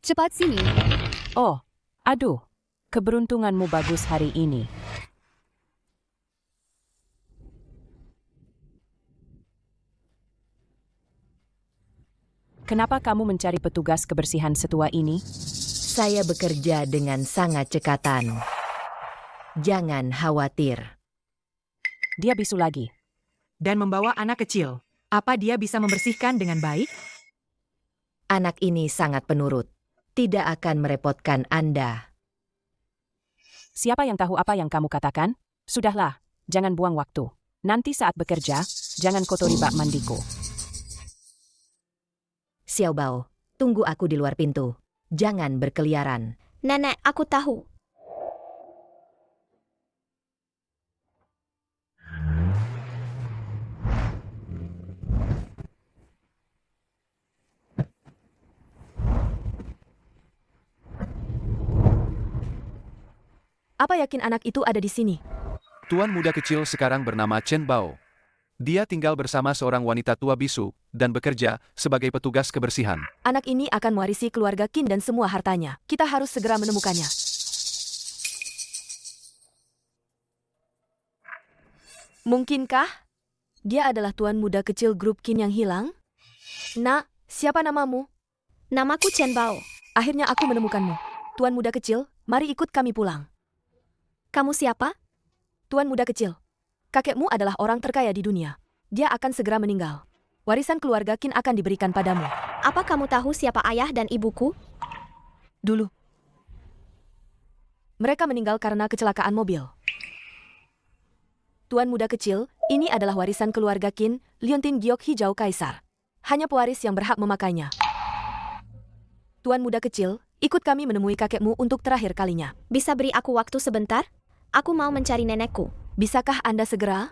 Cepat sini. Oh, aduh. Keberuntunganmu bagus hari ini. Kenapa kamu mencari petugas kebersihan setua ini? Saya bekerja dengan sangat cekatan. Jangan khawatir. Dia bisu lagi. Dan membawa anak kecil. Apa dia bisa membersihkan dengan baik? Anak ini sangat penurut. Tidak akan merepotkan Anda. Siapa yang tahu apa yang kamu katakan? Sudahlah, jangan buang waktu. Nanti saat bekerja, jangan kotori bak mandiku. Xiaobao, tunggu aku di luar pintu. Jangan berkeliaran. Nenek, aku tahu. Apa yakin anak itu ada di sini? Tuan muda kecil sekarang bernama Chen Bao. Dia tinggal bersama seorang wanita tua bisu dan bekerja sebagai petugas kebersihan. Anak ini akan mewarisi keluarga Qin dan semua hartanya. Kita harus segera menemukannya. Mungkinkah dia adalah tuan muda kecil grup Qin yang hilang? Nak, siapa namamu? Namaku Chen Bao. Akhirnya aku menemukanmu. Tuan muda kecil, mari ikut kami pulang. Kamu siapa? Tuan muda kecil, kakekmu adalah orang terkaya di dunia. Dia akan segera meninggal. Warisan keluarga Qin akan diberikan padamu. Apa kamu tahu siapa ayah dan ibuku? Dulu, mereka meninggal karena kecelakaan mobil. Tuan muda kecil, ini adalah warisan keluarga Qin, liontin giok hijau kaisar. Hanya pewaris yang berhak memakainya. Tuan muda kecil, ikut kami menemui kakekmu untuk terakhir kalinya. Bisa beri aku waktu sebentar? Aku mau mencari nenekku. Bisakah Anda segera?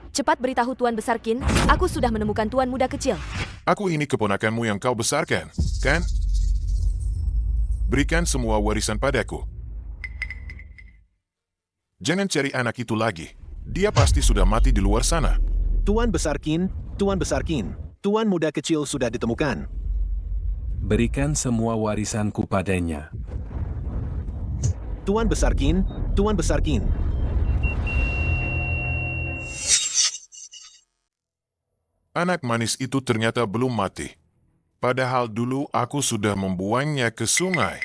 Cepat beritahu Tuan Besar Qin, aku sudah menemukan tuan muda kecil. Aku ini keponakanmu yang kau besarkan, kan? Berikan semua warisan padaku. Jangan cari anak itu lagi. Dia pasti sudah mati di luar sana. Tuan Besar Qin, Tuan Besar Qin, tuan muda kecil sudah ditemukan. Berikan semua warisanku padanya. Tuan Besar Qin, Tuan Besar Qin. Anak manis itu ternyata belum mati. Padahal dulu aku sudah membuangnya ke sungai.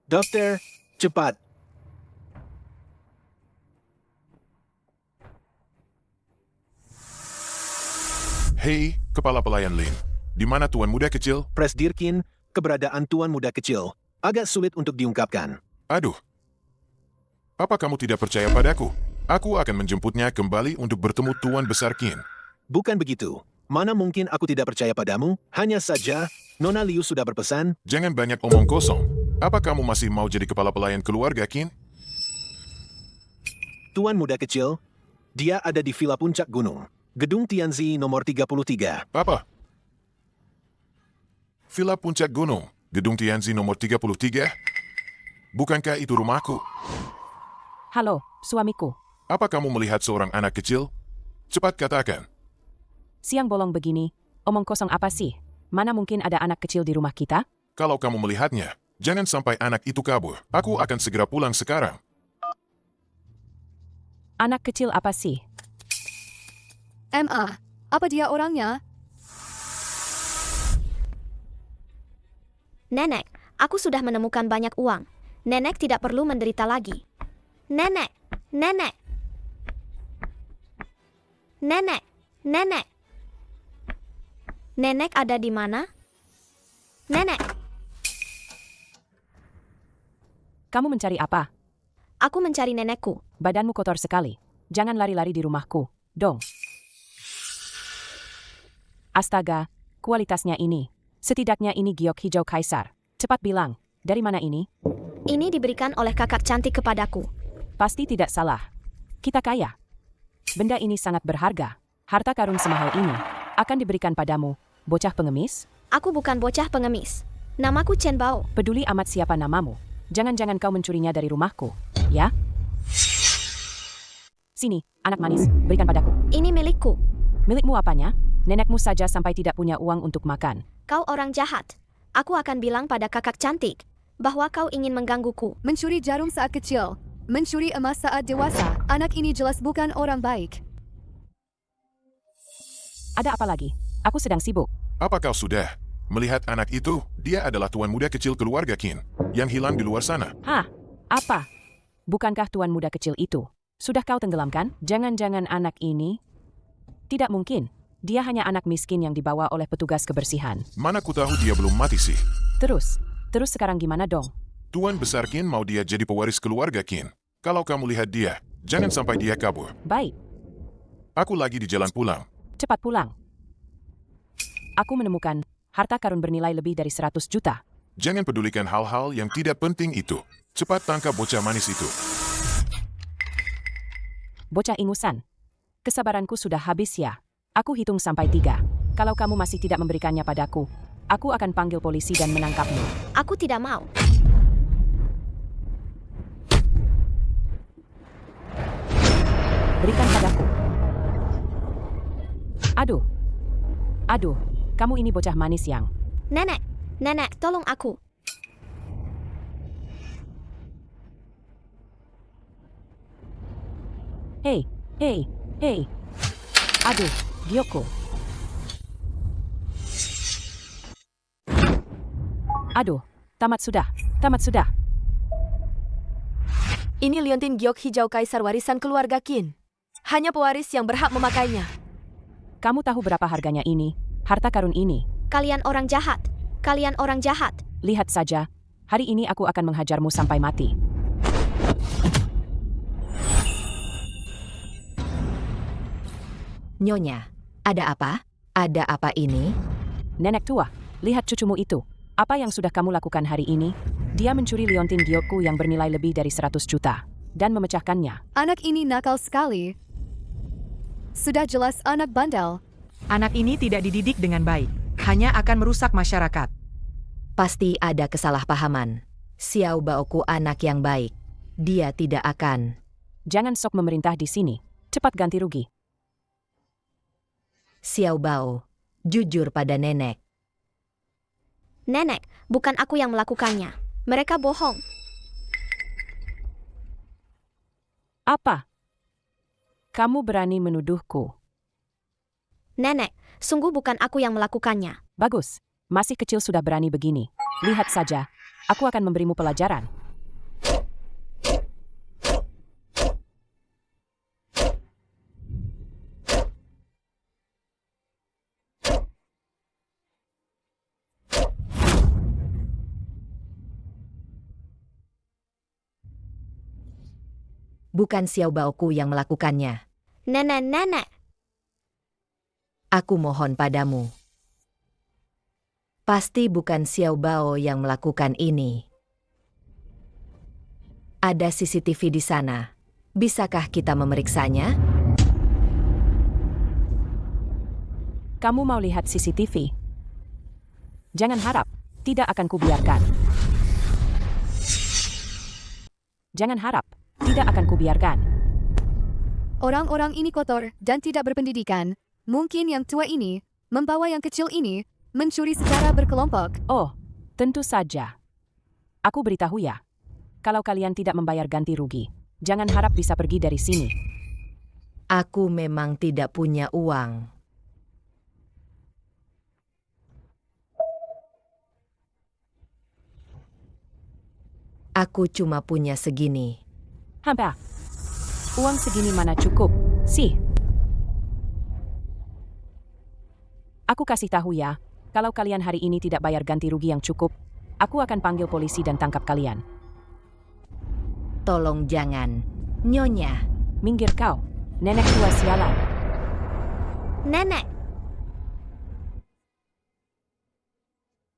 Dokter, cepat. Hei, kepala pelayan Lin. Di mana tuan muda kecil? Presdir Qin, keberadaan tuan muda kecil agak sulit untuk diungkapkan. Aduh. Apa kamu tidak percaya padaku? Aku akan menjemputnya kembali untuk bertemu Tuan Besar Qin. Bukan begitu. Mana mungkin aku tidak percaya padamu? Hanya saja, Nona Liu sudah berpesan. Jangan banyak omong kosong. Apa kamu masih mau jadi kepala pelayan keluarga Qin? Tuan muda kecil, dia ada di Villa Puncak Gunung. Gedung Tianzi nomor 33. Apa? Villa Puncak Gunung, Gedung Tianzi nomor 33? Bukankah itu rumahku? Halo, suamiku. Apa kamu melihat seorang anak kecil? Cepat katakan. Siang bolong begini, omong kosong apa sih? Mana mungkin ada anak kecil di rumah kita? Kalau kamu melihatnya, jangan sampai anak itu kabur. Aku akan segera pulang sekarang. Anak kecil apa sih? MA, apa dia orangnya? Nenek, aku sudah menemukan banyak uang. Nenek tidak perlu menderita lagi. Nenek, nenek. Nenek, nenek. Nenek ada di mana? Nenek, Kamu mencari apa? aku mencari nenekku. Badanmu kotor sekali. Jangan lari-lari di rumahku, dong. Astaga, kualitasnya ini. Setidaknya ini giok hijau kaisar. Cepat bilang, dari mana ini? Ini diberikan oleh kakak cantik kepadaku. Pasti tidak salah. Kita kaya. Benda ini sangat berharga. Harta karun semahal ini akan diberikan padamu, bocah pengemis? Aku bukan bocah pengemis. Namaku Chen Bao. Peduli amat siapa namamu. Jangan-jangan kau mencurinya dari rumahku, ya? Sini, anak manis, berikan padaku. Ini milikku. Milikmu apanya? Nenekmu saja sampai tidak punya uang untuk makan. Kau orang jahat. Aku akan bilang pada kakak cantik bahwa kau ingin menggangguku. Mencuri jarum saat kecil, mencuri emas saat dewasa. Anak ini jelas bukan orang baik. Ada apa lagi? Aku sedang sibuk. Apa kau sudah melihat anak itu? Dia adalah tuan muda kecil keluarga Qin yang hilang di luar sana. Hah? Apa? Bukankah tuan muda kecil itu sudah kau tenggelamkan? Jangan-jangan anak ini? Tidak mungkin. Dia hanya anak miskin yang dibawa oleh petugas kebersihan. Mana ku tahu dia belum mati sih. Terus sekarang gimana dong? Tuan besar Qin mau dia jadi pewaris keluarga Qin. Kalau kamu lihat dia, jangan sampai dia kabur. Baik, Aku lagi di jalan pulang. cepat pulang. Aku menemukan harta karun bernilai lebih dari 100 juta. Jangan pedulikan hal-hal yang tidak penting itu. Cepat tangkap bocah manis itu. Bocah ingusan. Kesabaranku sudah habis ya. Aku hitung sampai 3. Kalau kamu masih tidak memberikannya padaku, aku akan panggil polisi dan menangkapmu. Aku tidak mau. Berikan padaku. Aduh, kamu ini bocah manis yang... Nenek, tolong aku. Hei. Aduh, Gyoko. Aduh, tamat sudah. Ini liontin giok hijau kaisar warisan keluarga Qin. Hanya pewaris yang berhak memakainya. Kamu tahu berapa harganya ini? Harta karun ini. Kalian orang jahat. Lihat saja, hari ini aku akan menghajarmu sampai mati. Nyonya, ada apa? Ada apa ini? Nenek tua, lihat cucumu itu. Apa yang sudah kamu lakukan hari ini? Dia mencuri liontin giokku yang bernilai lebih dari 100 juta dan memecahkannya. Anak ini nakal sekali. Sudah jelas anak bandel. Anak ini tidak dididik dengan baik. Hanya akan merusak masyarakat. Pasti ada kesalahpahaman. Xiao Baoku anak yang baik. Dia tidak akan. Jangan sok memerintah di sini. Cepat ganti rugi. Xiao Bao, jujur pada nenek. Nenek, bukan aku yang melakukannya. Mereka bohong. Apa? Kamu berani menuduhku? Nenek, sungguh bukan aku yang melakukannya. Bagus, masih kecil sudah berani begini. Lihat saja, aku akan memberimu pelajaran. Bukan Xiao Baoku yang melakukannya. Nenek. Aku mohon padamu. Pasti bukan Xiao Bao yang melakukan ini. Ada CCTV di sana. Bisakah kita memeriksanya? Kamu mau lihat CCTV? Jangan harap, tidak akan kubiarkan. Jangan harap, tidak akan kubiarkan. Orang-orang ini kotor dan tidak berpendidikan. Mungkin yang tua ini membawa yang kecil ini mencuri secara berkelompok. Oh, tentu saja. Aku beritahu ya, kalau kalian tidak membayar ganti rugi, jangan harap bisa pergi dari sini. Aku memang tidak punya uang. Aku cuma punya segini. Hampa, uang segini mana cukup, sih? Aku kasih tahu ya, kalau kalian hari ini tidak bayar ganti rugi yang cukup, aku akan panggil polisi dan tangkap kalian. Tolong jangan. Nyonya. Minggir kau, nenek tua sialan. Nenek,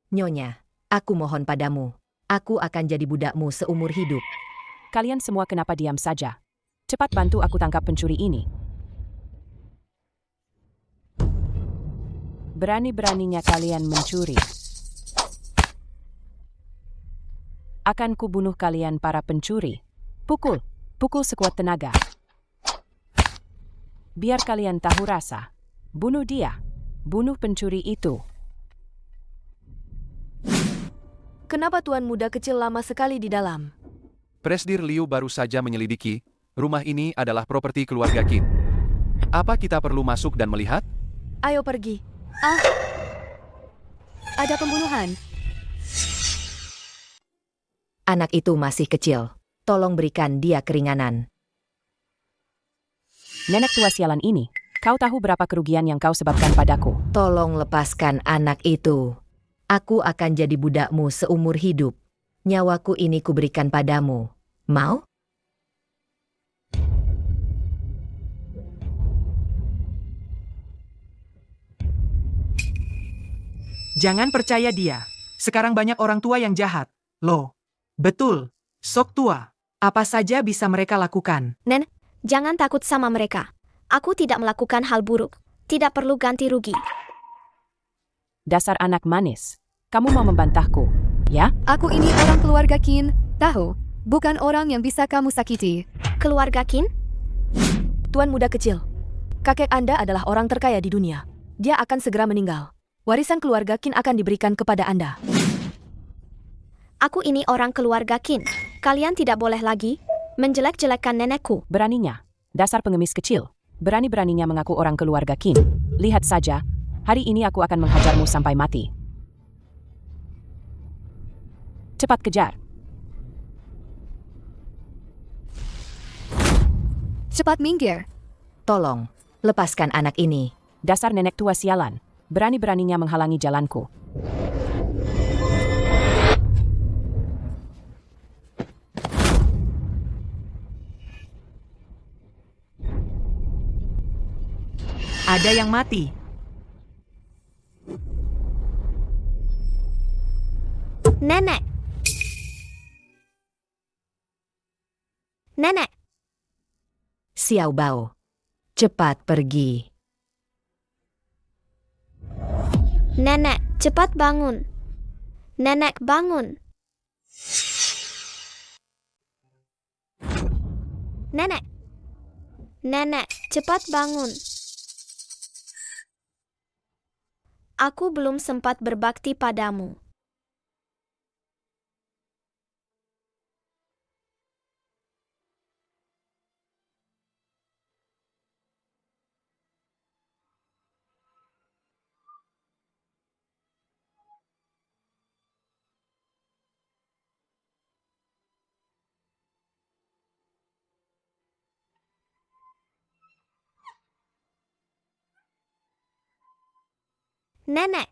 Nyonya, aku mohon padamu. Aku akan jadi budakmu seumur hidup. Kalian semua kenapa diam saja? Cepat bantu aku tangkap pencuri ini. Berani-beraninya kalian mencuri. Akan kubunuh kalian para pencuri. Pukul sekuat tenaga. Biar kalian tahu rasa. Bunuh dia. Bunuh pencuri itu. Kenapa tuan muda kecil lama sekali di dalam? Presdir Liu baru saja menyelidiki, rumah ini adalah properti keluarga Qin. Apa kita perlu masuk dan melihat? Ayo pergi. Ada pembunuhan. Anak itu masih kecil. Tolong berikan dia keringanan. Nenek tua sialan ini, kau tahu berapa kerugian yang kau sebabkan padaku? Tolong lepaskan anak itu. Aku akan jadi budakmu seumur hidup. Nyawaku ini kuberikan padamu. Mau? Jangan percaya dia. Sekarang banyak orang tua yang jahat. Loh, betul. Sok tua. Apa saja bisa mereka lakukan. Nen, jangan takut sama mereka. Aku tidak melakukan hal buruk. Tidak perlu ganti rugi. Dasar anak manis. Kamu mau membantahku, ya? Aku ini orang keluarga Qin, tahu? Bukan orang yang bisa kamu sakiti. Keluarga Qin? Tuan muda kecil, kakek Anda adalah orang terkaya di dunia. Dia akan segera meninggal. Warisan keluarga Qin akan diberikan kepada Anda. Aku ini orang keluarga Qin. Kalian tidak boleh lagi menjelek-jelekkan nenekku. Beraninya. Dasar pengemis kecil. Berani-beraninya mengaku orang keluarga Qin. Lihat saja, hari ini aku akan menghajarmu sampai mati. Cepat kejar. Cepat minggir. Tolong, lepaskan anak ini. Dasar nenek tua sialan. Berani-beraninya menghalangi jalanku. Ada yang mati. Nenek! Nenek! Xiao Bao, cepat pergi. Nenek, cepat bangun. Nenek, bangun. Nenek! Nenek, cepat bangun. Aku belum sempat berbakti padamu. Nenek,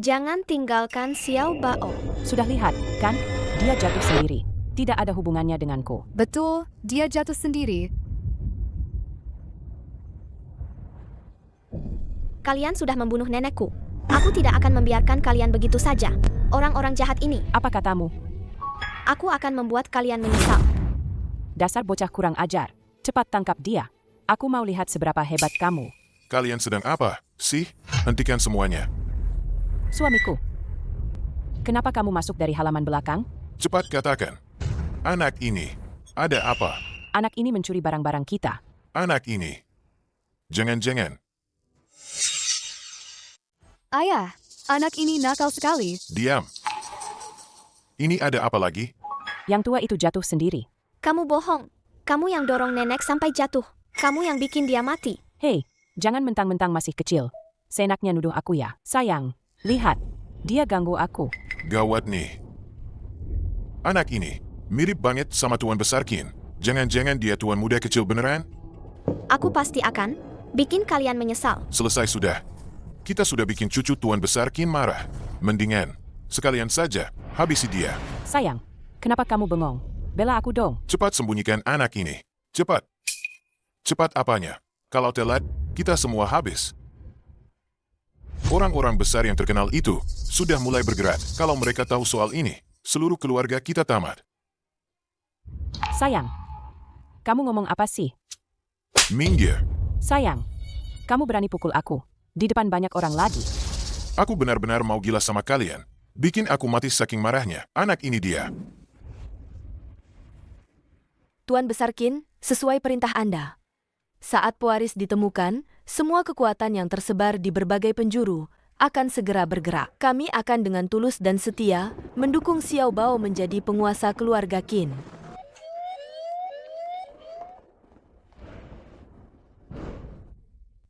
jangan tinggalkan Xiao Bao. Sudah lihat, kan? Dia jatuh sendiri. Tidak ada hubungannya denganku. Betul, dia jatuh sendiri. Kalian sudah membunuh nenekku. Aku tidak akan membiarkan kalian begitu saja. Orang-orang jahat ini. Apa katamu? Aku akan membuat kalian menyesal. Dasar bocah kurang ajar. Cepat tangkap dia. Aku mau lihat seberapa hebat kamu. Kalian sedang apa, sih? Hentikan semuanya. Suamiku. Kenapa kamu masuk dari halaman belakang? Cepat katakan. Anak ini, ada apa? Anak ini mencuri barang-barang kita. Anak ini. Jangan-jangan. Ayah, anak ini nakal sekali. Diam. Ini ada apa lagi? Yang tua itu jatuh sendiri. Kamu bohong. Kamu yang dorong nenek sampai jatuh. Kamu yang bikin dia mati. Hei, jangan mentang-mentang masih kecil. Seenaknya nuduh aku ya. Sayang, lihat. Dia ganggu aku. Gawat nih. Anak ini mirip banget sama Tuan Besar Qin. Jangan-jangan dia Tuan Muda kecil beneran? Aku pasti akan bikin kalian menyesal. Selesai sudah. Kita sudah bikin cucu Tuan Besar Qin marah. Mendingan, sekalian saja, habisi dia. Sayang, kenapa kamu bengong? Bela aku dong. Cepat sembunyikan anak ini. Cepat. Cepat apanya? Kalau telat, kita semua habis. Orang-orang besar yang terkenal itu sudah mulai bergerak. Kalau mereka tahu soal ini, seluruh keluarga kita tamat. Sayang, kamu ngomong apa sih? Minggir. Sayang, kamu berani pukul aku. Di depan banyak orang lagi. Aku benar-benar mau gila sama kalian. Bikin aku mati saking marahnya. Anak ini dia. Tuan Besar Qin, sesuai perintah Anda. Saat pewaris ditemukan, semua kekuatan yang tersebar di berbagai penjuru akan segera bergerak. Kami akan dengan tulus dan setia mendukung Xiao Bao menjadi penguasa keluarga Qin.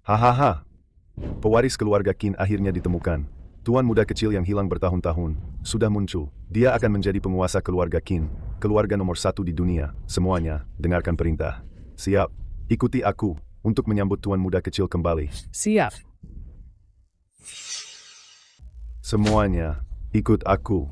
Hahaha. Pewaris keluarga Qin akhirnya ditemukan. Tuan muda kecil yang hilang bertahun-tahun sudah muncul. Dia akan menjadi penguasa keluarga Qin, keluarga nomor 1 di dunia. Semuanya, dengarkan perintah. Siap, ikuti aku untuk menyambut tuan muda kecil kembali. Siap. Semuanya, ikut aku.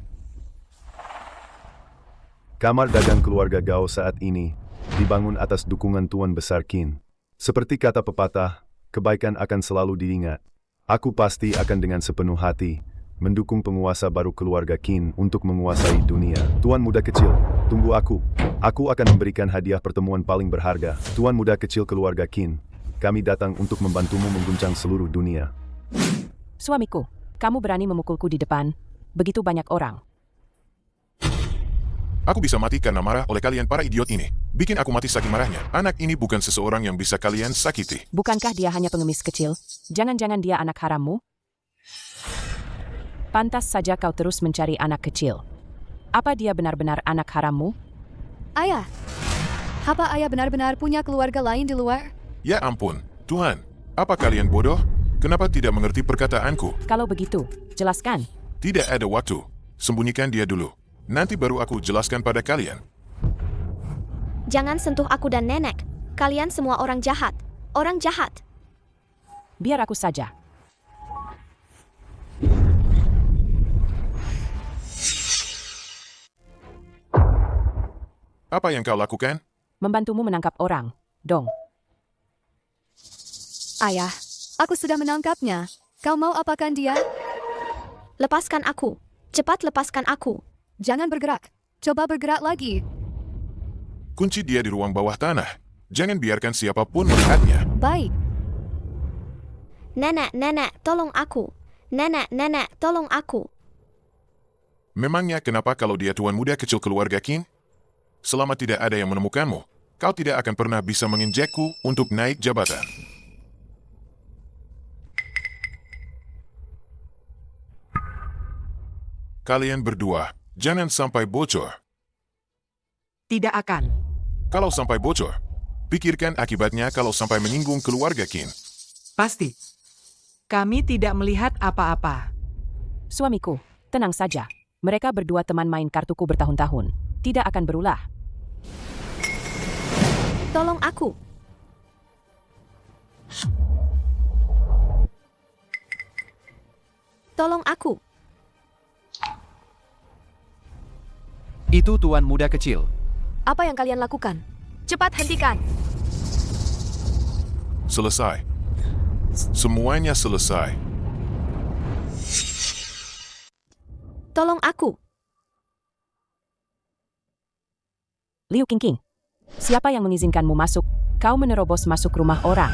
Kamar dagang keluarga Gao saat ini dibangun atas dukungan Tuan Besar Qin. Seperti kata pepatah, kebaikan akan selalu diingat. Aku pasti akan dengan sepenuh hati mendukung penguasa baru keluarga Qin untuk menguasai dunia. Tuan muda kecil, tunggu aku. Aku akan memberikan hadiah pertemuan paling berharga. Tuan muda kecil keluarga Qin, kami datang untuk membantumu mengguncang seluruh dunia. Suamiku, kamu berani memukulku di depan begitu banyak orang. Aku bisa mati karena marah oleh kalian para idiot ini. Bikin aku mati saking marahnya. Anak ini bukan seseorang yang bisa kalian sakiti. Bukankah dia hanya pengemis kecil? Jangan-jangan dia anak harammu? Pantas saja kau terus mencari anak kecil. Apa dia benar-benar anak harammu? Ayah, apa ayah benar-benar punya keluarga lain di luar? Ya ampun, Tuhan. Apa kalian bodoh? Kenapa tidak mengerti perkataanku? Kalau begitu, jelaskan. Tidak ada waktu. Sembunyikan dia dulu. Nanti baru aku jelaskan pada kalian. Jangan sentuh aku dan nenek. Kalian semua orang jahat. Orang jahat. Biar aku saja. Apa yang kau lakukan? Membantumu menangkap orang, dong. Ayah, aku sudah menangkapnya. Kau mau apakan dia? Lepaskan aku. Cepat lepaskan aku. Jangan bergerak. Coba bergerak lagi. Kunci dia di ruang bawah tanah. Jangan biarkan siapapun melihatnya. Baik. Nenek, tolong aku. Nenek, tolong aku. Memangnya kenapa kalau dia tuan muda kecil keluarga Qin? Selama tidak ada yang menemukanmu, kau tidak akan pernah bisa menginjakku untuk naik jabatan. Kalian berdua, jangan sampai bocor. Tidak akan. Kalau sampai bocor, pikirkan akibatnya kalau sampai menyinggung keluarga Qin. Pasti. Kami tidak melihat apa-apa. Suamiku, tenang saja. Mereka berdua teman main kartuku bertahun-tahun. Tidak akan berulah. Tolong aku. Tolong aku. Itu tuan muda kecil. Apa yang kalian lakukan? Cepat hentikan. Selesai. Semuanya selesai. Tolong aku. Liu Qingqing, siapa yang mengizinkanmu masuk? Kau menerobos masuk rumah orang.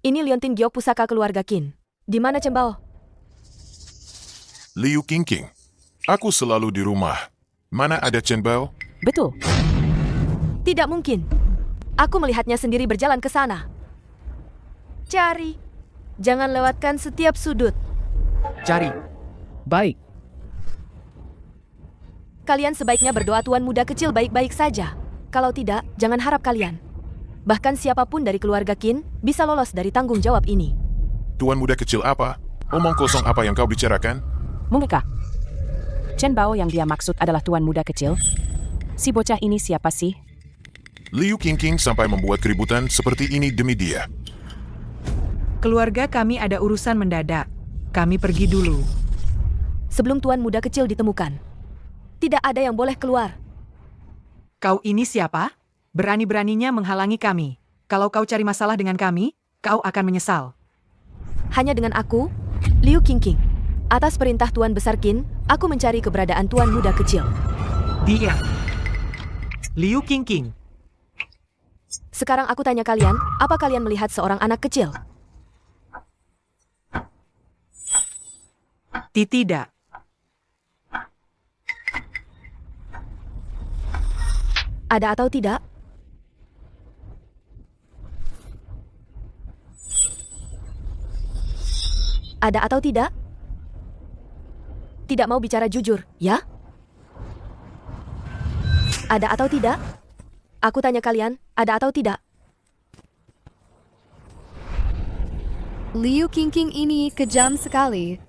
Ini Liontin Giok pusaka keluarga Qin. Di mana Chen Bao? Liu Qingqing, aku selalu di rumah. Mana ada Chen Bao? Betul. Tidak mungkin. Aku melihatnya sendiri berjalan ke sana. Cari. Jangan lewatkan setiap sudut. Cari. Baik. Kalian sebaiknya berdoa tuan muda kecil baik-baik saja. Kalau tidak, jangan harap kalian. Bahkan siapapun dari keluarga Qin bisa lolos dari tanggung jawab ini. Tuan muda kecil apa? Omong kosong apa yang kau bicarakan? Mungkah? Chen Bao yang dia maksud adalah tuan muda kecil? Si bocah ini siapa sih? Liu Qingqing sampai membuat keributan seperti ini demi dia. Keluarga kami ada urusan mendadak. Kami pergi dulu. Sebelum tuan muda kecil ditemukan, tidak ada yang boleh keluar. Kau ini siapa? Berani-beraninya menghalangi kami. Kalau kau cari masalah dengan kami, kau akan menyesal. Hanya dengan aku, Liu Qingqing. Atas perintah Tuan Besar Qin, aku mencari keberadaan tuan muda kecil. Dia. Liu Qingqing. Sekarang aku tanya kalian, apa kalian melihat seorang anak kecil? Tidak. Ada atau tidak? Ada atau tidak? Tidak mau bicara jujur, ya? Ada atau tidak? Aku tanya kalian, ada atau tidak? Liu Qingqing ini kejam sekali.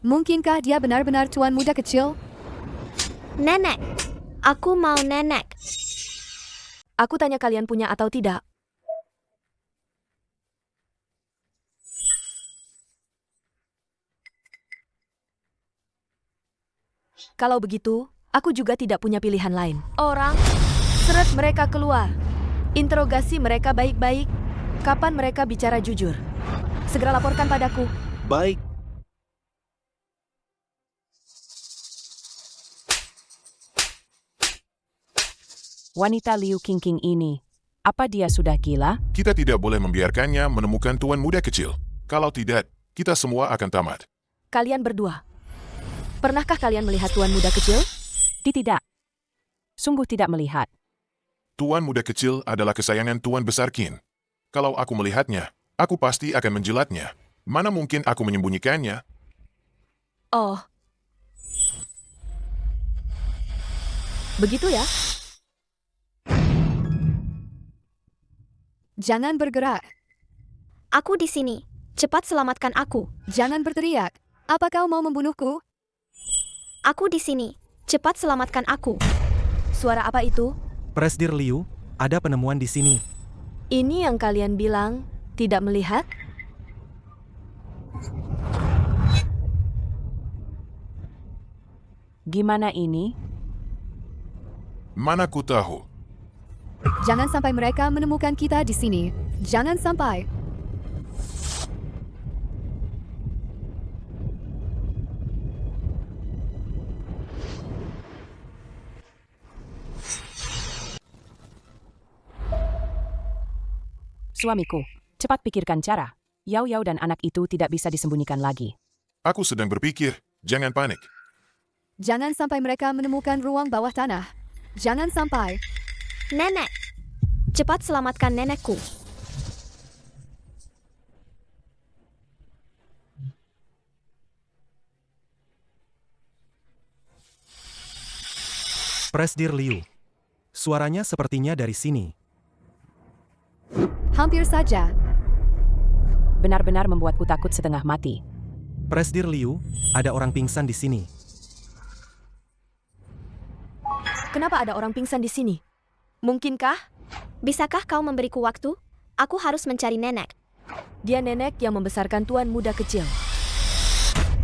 Mungkinkah dia benar-benar tuan muda kecil? Nenek, aku mau nenek. Aku tanya kalian punya atau tidak? Kalau begitu, aku juga tidak punya pilihan lain. Orang, seret mereka keluar. Interogasi mereka baik-baik. Kapan mereka bicara jujur? Segera laporkan padaku. Baik. Wanita Liu Qingqing ini, apa dia sudah gila? Kita tidak boleh membiarkannya menemukan tuan muda kecil. Kalau tidak, kita semua akan tamat. Kalian berdua, pernahkah kalian melihat tuan muda kecil? Tidak. Sungguh tidak melihat. Tuan muda kecil adalah kesayangan Tuan Besar Qin. Kalau aku melihatnya, aku pasti akan menjilatnya. Mana mungkin aku menyembunyikannya? Oh. Begitu ya? Jangan bergerak. Aku di sini. Cepat selamatkan aku. Jangan berteriak. Apa kau mau membunuhku? Aku di sini. Cepat selamatkan aku. Suara apa itu? Presdir Liu, ada penemuan di sini. Ini yang kalian bilang tidak melihat? Gimana ini? Mana ku tahu. Jangan sampai mereka menemukan kita di sini. Jangan sampai. Suamiku, cepat pikirkan cara. Yao Yao dan anak itu tidak bisa disembunyikan lagi. Aku sedang berpikir, jangan panik. Jangan sampai mereka menemukan ruang bawah tanah. Jangan sampai. Nenek, cepat selamatkan nenekku. Presdir Liu, suaranya sepertinya dari sini. Hampir saja. Benar-benar membuatku takut setengah mati. Presdir Liu, ada orang pingsan di sini. Kenapa ada orang pingsan di sini? Mungkinkah? Bisakah kau memberiku waktu? Aku harus mencari nenek. Dia nenek yang membesarkan tuan muda kecil.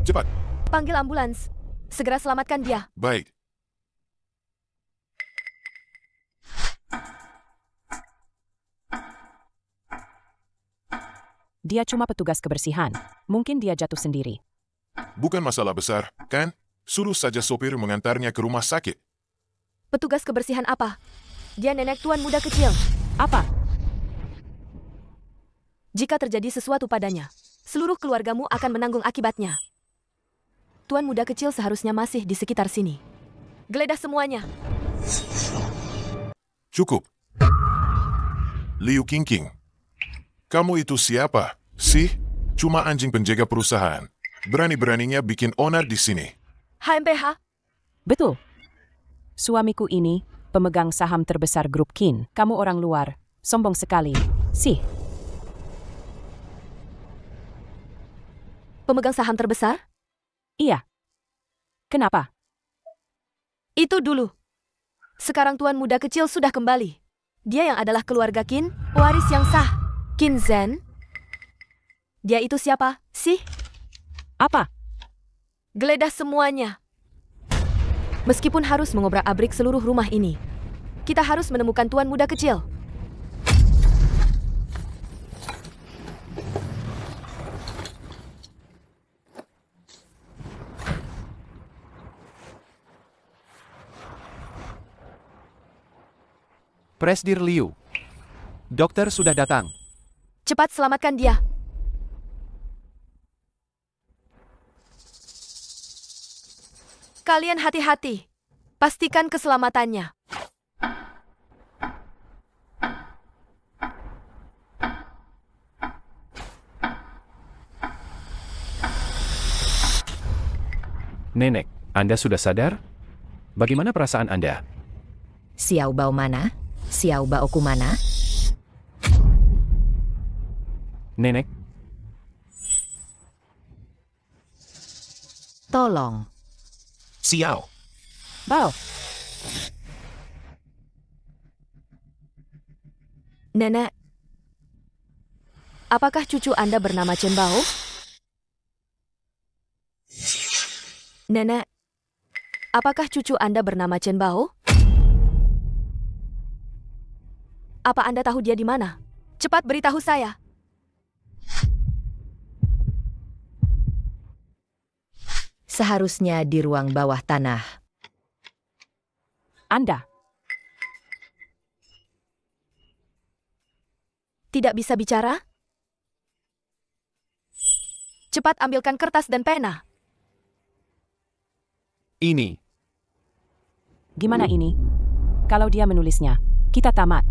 Cepat. Panggil ambulans. Segera selamatkan dia. Baik. Dia cuma petugas kebersihan. Mungkin dia jatuh sendiri. Bukan masalah besar, kan? Suruh saja sopir mengantarnya ke rumah sakit. Petugas kebersihan apa? Dia nenek tuan muda kecil. Apa? Jika terjadi sesuatu padanya, seluruh keluargamu akan menanggung akibatnya. Tuan muda kecil seharusnya masih di sekitar sini. Geledah semuanya. Cukup. Liu Qingqing. Kamu itu siapa, sih? Cuma anjing penjaga perusahaan. Berani-beraninya bikin onar di sini. HMPH? Betul. Suamiku ini pemegang saham terbesar grup Qin. Kamu orang luar. Sombong sekali. Sih. Pemegang saham terbesar? Iya. Kenapa? Itu dulu. Sekarang tuan muda kecil sudah kembali. Dia yang adalah keluarga Qin, pewaris yang sah. Qin Zhen? Dia itu siapa, sih? Apa? Geledah semuanya. Meskipun harus mengobrak-abrik seluruh rumah ini, kita harus menemukan tuan muda kecil. Presdir Liu. Dokter sudah datang. Cepat selamatkan dia. Kalian hati-hati. Pastikan keselamatannya. Nenek, Anda sudah sadar? Bagaimana perasaan Anda? Xiao Bao mana? Xiao Baoku mana? Nenek, Tolong. Xiao, Bao, Nenek, apakah cucu Anda bernama Chen Bao? Nenek, apakah cucu Anda bernama Chen Bao? Apa Anda tahu dia di mana? Cepat beritahu saya. Seharusnya di ruang bawah tanah. Anda. Tidak bisa bicara? Cepat ambilkan kertas dan pena. Ini. Gimana ini? Kalau dia menulisnya, kita tamat.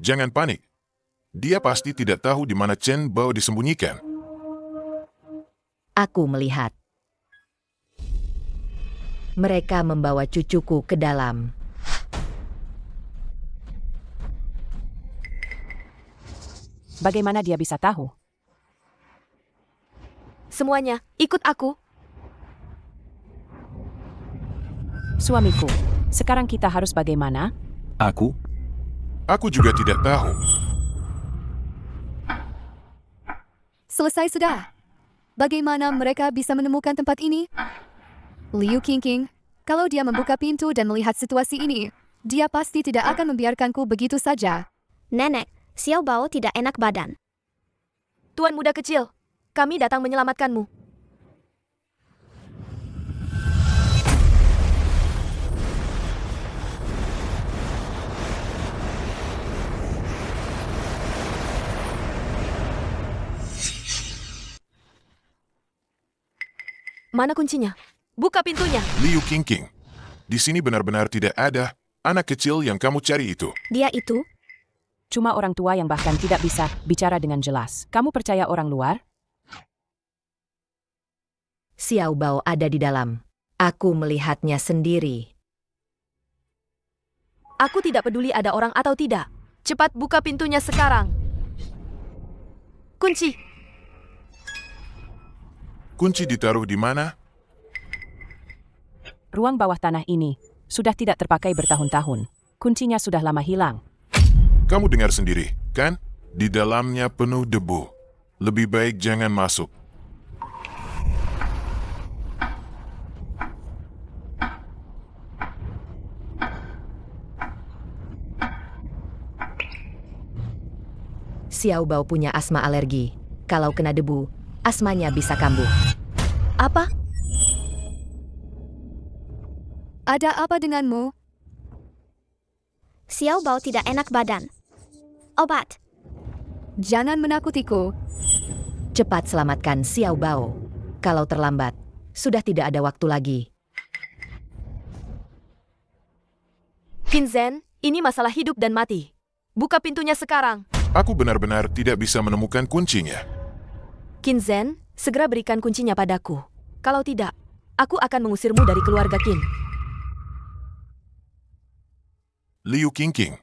Jangan panik. Dia pasti tidak tahu di mana Chen Bao disembunyikan. Aku melihat. Mereka membawa cucuku ke dalam. Bagaimana dia bisa tahu? Semuanya, ikut aku. Suamiku, sekarang kita harus bagaimana? aku? Aku juga tidak tahu. Selesai sudah. Bagaimana mereka bisa menemukan tempat ini? Liu Qingqing, kalau dia membuka pintu dan melihat situasi ini, dia pasti tidak akan membiarkanku begitu saja. Nenek, Xiao Bao tidak enak badan. Tuan muda kecil, kami datang menyelamatkanmu. Mana kuncinya? Buka pintunya. Liu Qingqing, di sini benar-benar tidak ada anak kecil yang kamu cari itu. Dia itu? Cuma orang tua yang bahkan tidak bisa bicara dengan jelas. Kamu percaya orang luar? Xiao Bao ada di dalam. Aku melihatnya sendiri. Aku tidak peduli ada orang atau tidak. Cepat buka pintunya sekarang. Kunci. Kunci ditaruh di mana? Ruang bawah tanah ini sudah tidak terpakai bertahun-tahun. Kuncinya sudah lama hilang. Kamu dengar sendiri, kan? Di dalamnya penuh debu. Lebih baik jangan masuk. Xiao Bao punya asma alergi. Kalau kena debu, asmanya bisa kambuh. Apa? Ada apa denganmu? Xiao Bao tidak enak badan. Obat. Jangan menakutiku. Cepat selamatkan Xiao Bao. Kalau terlambat, sudah tidak ada waktu lagi. Qin Zhen, ini masalah hidup dan mati. Buka pintunya sekarang. Aku benar-benar tidak bisa menemukan kuncinya. Qin Zhen, segera berikan kuncinya padaku. Kalau tidak, aku akan mengusirmu dari keluarga Qin. Liu Qingqing,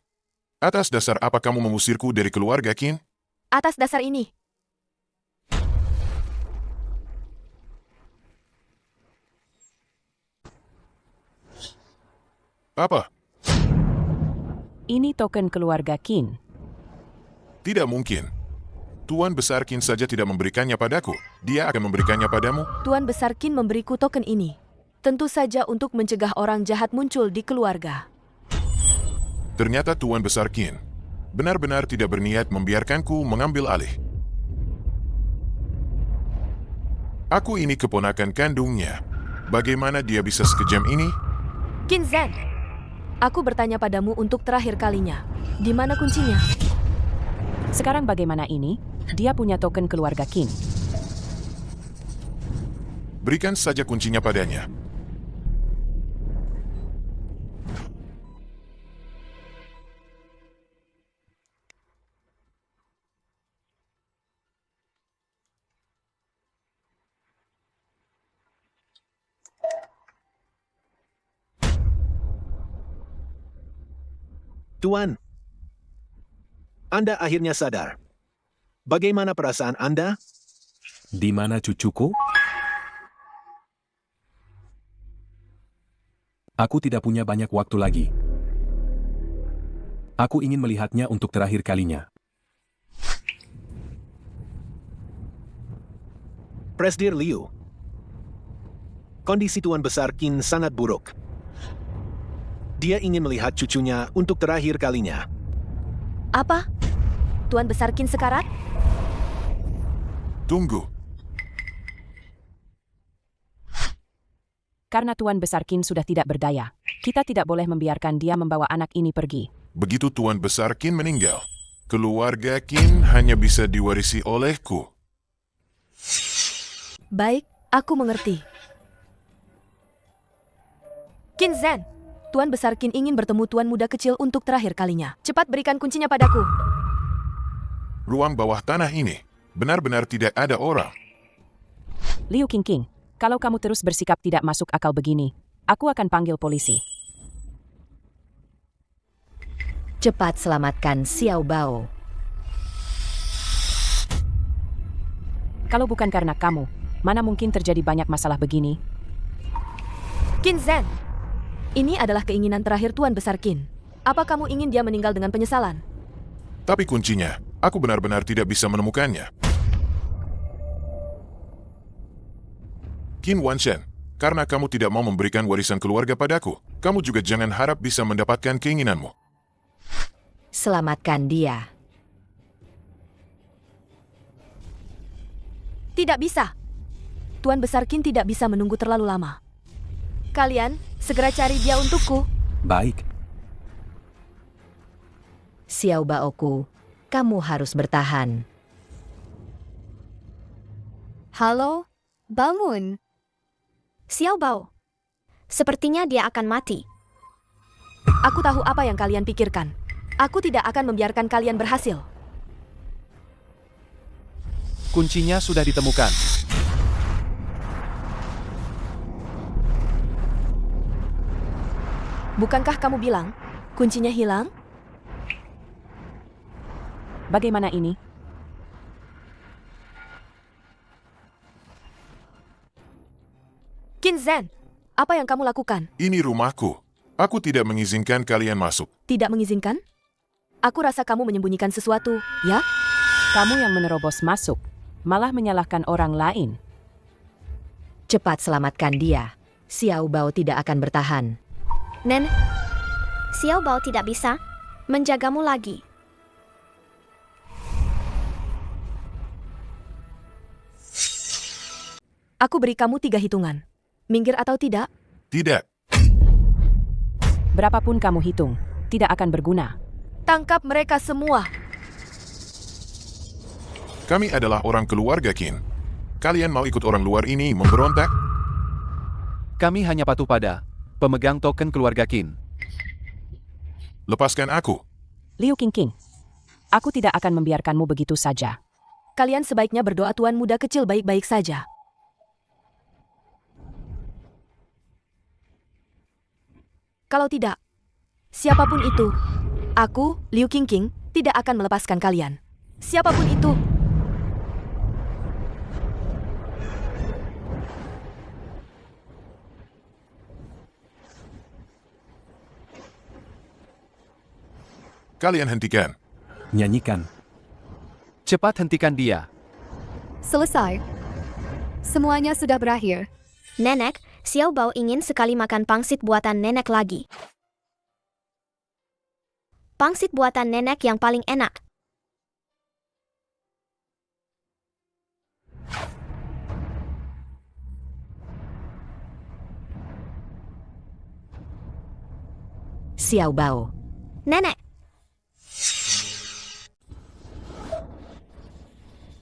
atas dasar apa kamu mengusirku dari keluarga Qin? Atas dasar ini. Apa? Ini token keluarga Qin. Tidak mungkin. Tuan Besar Qin saja tidak memberikannya padaku. Dia akan memberikannya padamu? Tuan Besar Qin memberiku token ini. Tentu saja untuk mencegah orang jahat muncul di keluarga. Ternyata Tuan Besar Qin benar-benar tidak berniat membiarkanku mengambil alih. Aku ini keponakan kandungnya. Bagaimana dia bisa sekejam ini? Qin Zhen, aku bertanya padamu untuk terakhir kalinya. Di mana kuncinya? Sekarang bagaimana ini? Dia punya token keluarga Qin. Berikan saja kuncinya padanya. Tuan, Anda akhirnya sadar. Bagaimana perasaan Anda? Di mana cucuku? Aku tidak punya banyak waktu lagi. Aku ingin melihatnya untuk terakhir kalinya. Presdir Liu. Kondisi Tuan Besar Qin sangat buruk. Dia ingin melihat cucunya untuk terakhir kalinya. Apa? Tuan Besar Qin sekarat? Tunggu. Karena Tuan Besar Qin sudah tidak berdaya, kita tidak boleh membiarkan dia membawa anak ini pergi. Begitu Tuan Besar Qin meninggal, keluarga Qin hanya bisa diwarisi olehku. Baik, aku mengerti. Qin Zhen, Tuan Besar Qin ingin bertemu Tuan Muda Kecil untuk terakhir kalinya. Cepat berikan kuncinya padaku. Ruang bawah tanah ini benar-benar tidak ada orang. Liu Qingqing, kalau kamu terus bersikap tidak masuk akal begini, aku akan panggil polisi. Cepat selamatkan Xiao Bao. Kalau bukan karena kamu, mana mungkin terjadi banyak masalah begini? Qin Zhen, ini adalah keinginan terakhir Tuan Besar Qin. Apa kamu ingin dia meninggal dengan penyesalan? Tapi kuncinya, aku benar-benar tidak bisa menemukannya. Qin Wanshen, karena kamu tidak mau memberikan warisan keluarga padaku, kamu juga jangan harap bisa mendapatkan keinginanmu. Selamatkan dia. Tidak bisa. Tuan Besar Qin tidak bisa menunggu terlalu lama. Kalian, segera cari dia untukku. Baik. Xiao Baoku, kamu harus bertahan. Halo, bangun. Xiao Bao. Sepertinya dia akan mati. Aku tahu apa yang kalian pikirkan. Aku tidak akan membiarkan kalian berhasil. Kuncinya sudah ditemukan. Bukankah kamu bilang kuncinya hilang? Bagaimana ini? Qin Zhen, apa yang kamu lakukan? Ini rumahku. Aku tidak mengizinkan kalian masuk. Tidak mengizinkan? Aku rasa kamu menyembunyikan sesuatu, ya? Kamu yang menerobos masuk, malah menyalahkan orang lain. Cepat selamatkan dia. Xiao Bao tidak akan bertahan. Nen, Xiao Bao tidak bisa menjagamu lagi. Aku beri kamu 3 hitungan. Minggir atau tidak? Tidak. Berapapun kamu hitung, tidak akan berguna. Tangkap mereka semua. Kami adalah orang keluarga Qin. Kalian mau ikut orang luar ini memberontak? Kami hanya patuh pada pemegang token keluarga Qin. Lepaskan aku. Liu Qingqing, aku tidak akan membiarkanmu begitu saja. Kalian sebaiknya berdoa Tuan Muda Kecil baik-baik saja. Kalau tidak, siapapun itu, aku, Liu Qingqing, tidak akan melepaskan kalian. Siapapun itu. Kalian hentikan. Nyanyikan. Cepat hentikan dia. Selesai. Semuanya sudah berakhir. Nenek, Xiao Bao ingin sekali makan pangsit buatan nenek lagi. Pangsit buatan nenek yang paling enak. Xiao Bao. Nenek,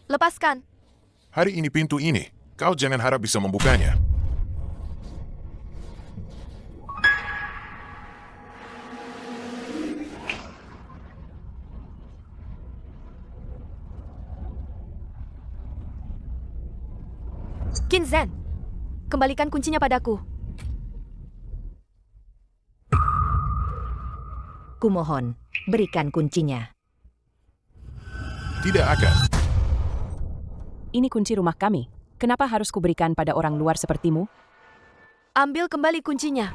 Lepaskan. Hari ini pintu ini, kau jangan harap bisa membukanya. Qin Zhen, kembalikan kuncinya padaku. Kumohon, Berikan kuncinya. Tidak akan. Ini kunci rumah kami. Kenapa harus kuberikan pada orang luar sepertimu? Ambil kembali kuncinya.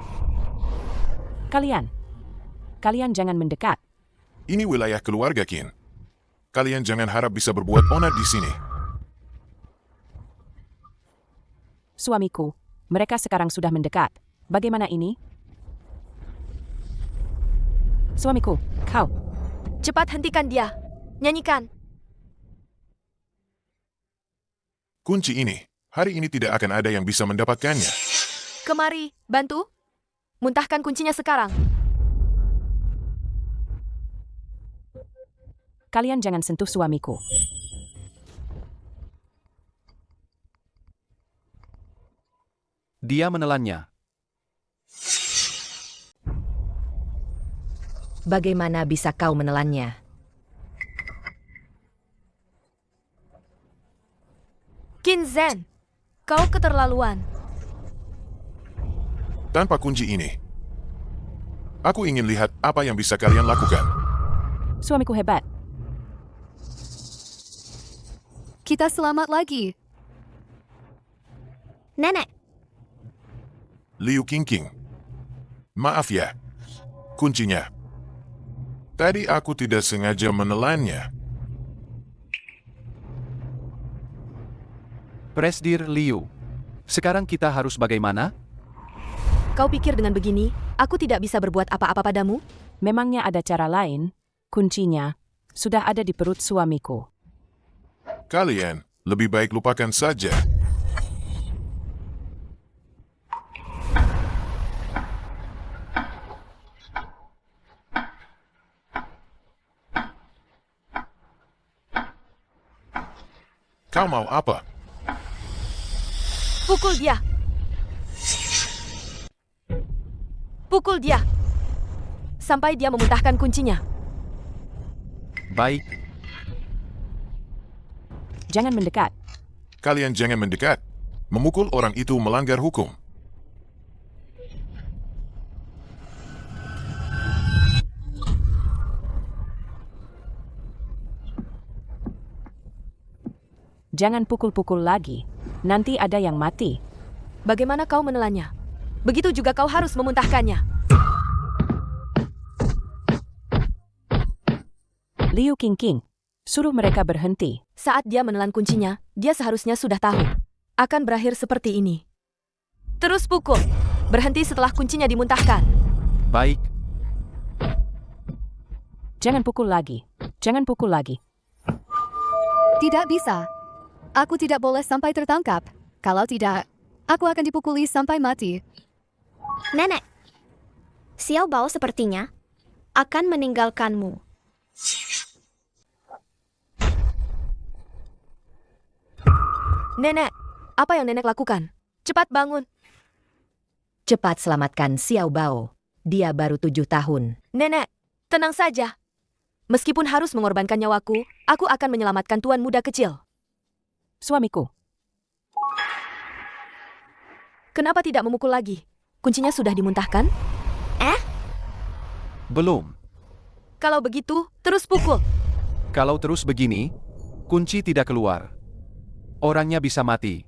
Kalian jangan mendekat. Ini wilayah keluarga Qin. Kalian jangan harap bisa berbuat onar di sini. Suamiku, mereka sekarang sudah mendekat. Bagaimana ini? Suamiku, kau. Cepat hentikan dia. Nyanyikan. Kunci ini, hari ini tidak akan ada yang bisa mendapatkannya. Kemari, bantu. Muntahkan kuncinya sekarang. Kalian jangan sentuh suamiku. Dia menelannya. Bagaimana bisa kau menelannya? Qin Zhen, kau keterlaluan. Tanpa kunci ini, aku ingin lihat apa yang bisa kalian lakukan. Suamiku hebat. Kita selamat lagi. Nenek, Liu Qingqing. Maaf ya, kuncinya. Tadi aku tidak sengaja menelannya. Presdir Liu. Sekarang kita harus bagaimana? Kau pikir dengan begini, aku tidak bisa berbuat apa-apa padamu? Memangnya ada cara lain? Kuncinya sudah ada di perut suamiku. Kalian lebih baik lupakan saja. Kau mau apa? Pukul dia. Pukul dia. Sampai dia memuntahkan kuncinya. Baik. Jangan mendekat. Kalian jangan mendekat. Memukul orang itu melanggar hukum. Jangan pukul-pukul lagi. Nanti ada yang mati. Bagaimana kau menelannya? Begitu juga kau harus memuntahkannya. Liu Qingqing, suruh mereka berhenti. Saat dia menelan kuncinya, dia seharusnya sudah tahu. Akan berakhir seperti ini. Terus pukul. Berhenti setelah kuncinya dimuntahkan. Baik. Jangan pukul lagi. Jangan pukul lagi. Tidak bisa. Aku tidak boleh sampai tertangkap. Kalau tidak, aku akan dipukuli sampai mati. Nenek. Xiao Bao sepertinya akan meninggalkanmu. Nenek, apa yang nenek lakukan? Cepat bangun. Cepat selamatkan Xiao Bao. Dia baru 7 tahun. Nenek, tenang saja. Meskipun harus mengorbankan nyawaku, aku akan menyelamatkan tuan muda kecil. Suamiku. Kenapa tidak memukul lagi? Kuncinya sudah dimuntahkan? Belum. Kalau begitu, terus pukul. Kalau terus begini, kunci tidak keluar. Orangnya bisa mati.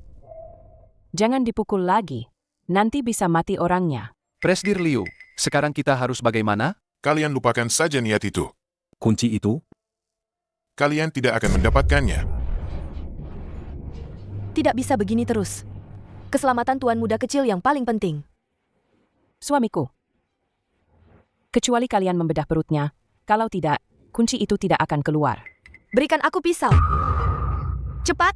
Jangan dipukul lagi. Nanti bisa mati orangnya. Presdir Liu, sekarang kita harus bagaimana? Kalian lupakan saja niat itu. Kunci itu? Kalian tidak akan mendapatkannya. Tidak bisa begini terus. Keselamatan tuan muda kecil yang paling penting. Suamiku. Kecuali kalian membedah perutnya. Kalau tidak, kunci itu tidak akan keluar. Berikan aku pisau. Cepat.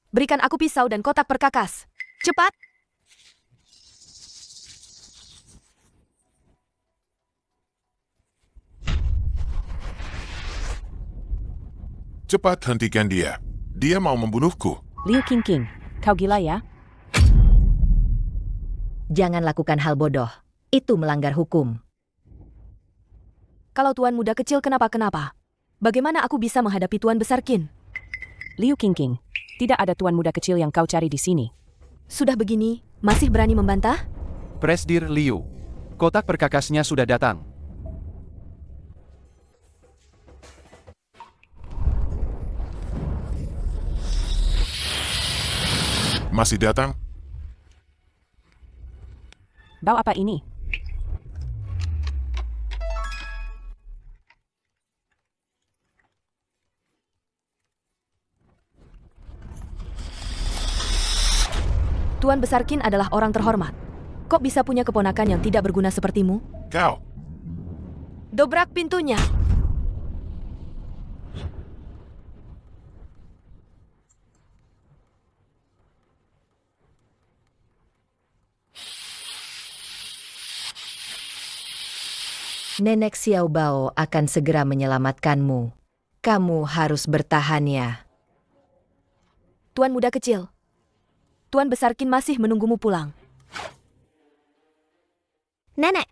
Berikan aku pisau dan kotak perkakas. Cepat. Cepat hentikan dia. Dia mau membunuhku. Liu Qingqing, kau gila ya? Jangan lakukan hal bodoh. Itu melanggar hukum. Kalau tuan muda kecil kenapa-kenapa? Bagaimana aku bisa menghadapi tuan besar Qin? Liu Qingqing, tidak ada tuan muda kecil yang kau cari di sini. Sudah begini, masih berani membantah? Presdir Liu, kotak perkakasnya sudah datang. masih datang? Bau apa ini? Tuan Besar Qin adalah orang terhormat. Kok bisa punya keponakan yang tidak berguna sepertimu? Kau, Dobrak pintunya. Nenek Xiao Bao akan segera menyelamatkanmu. Kamu harus bertahan ya. Tuan muda kecil. Tuan Besar Qin masih menunggumu pulang. Nenek,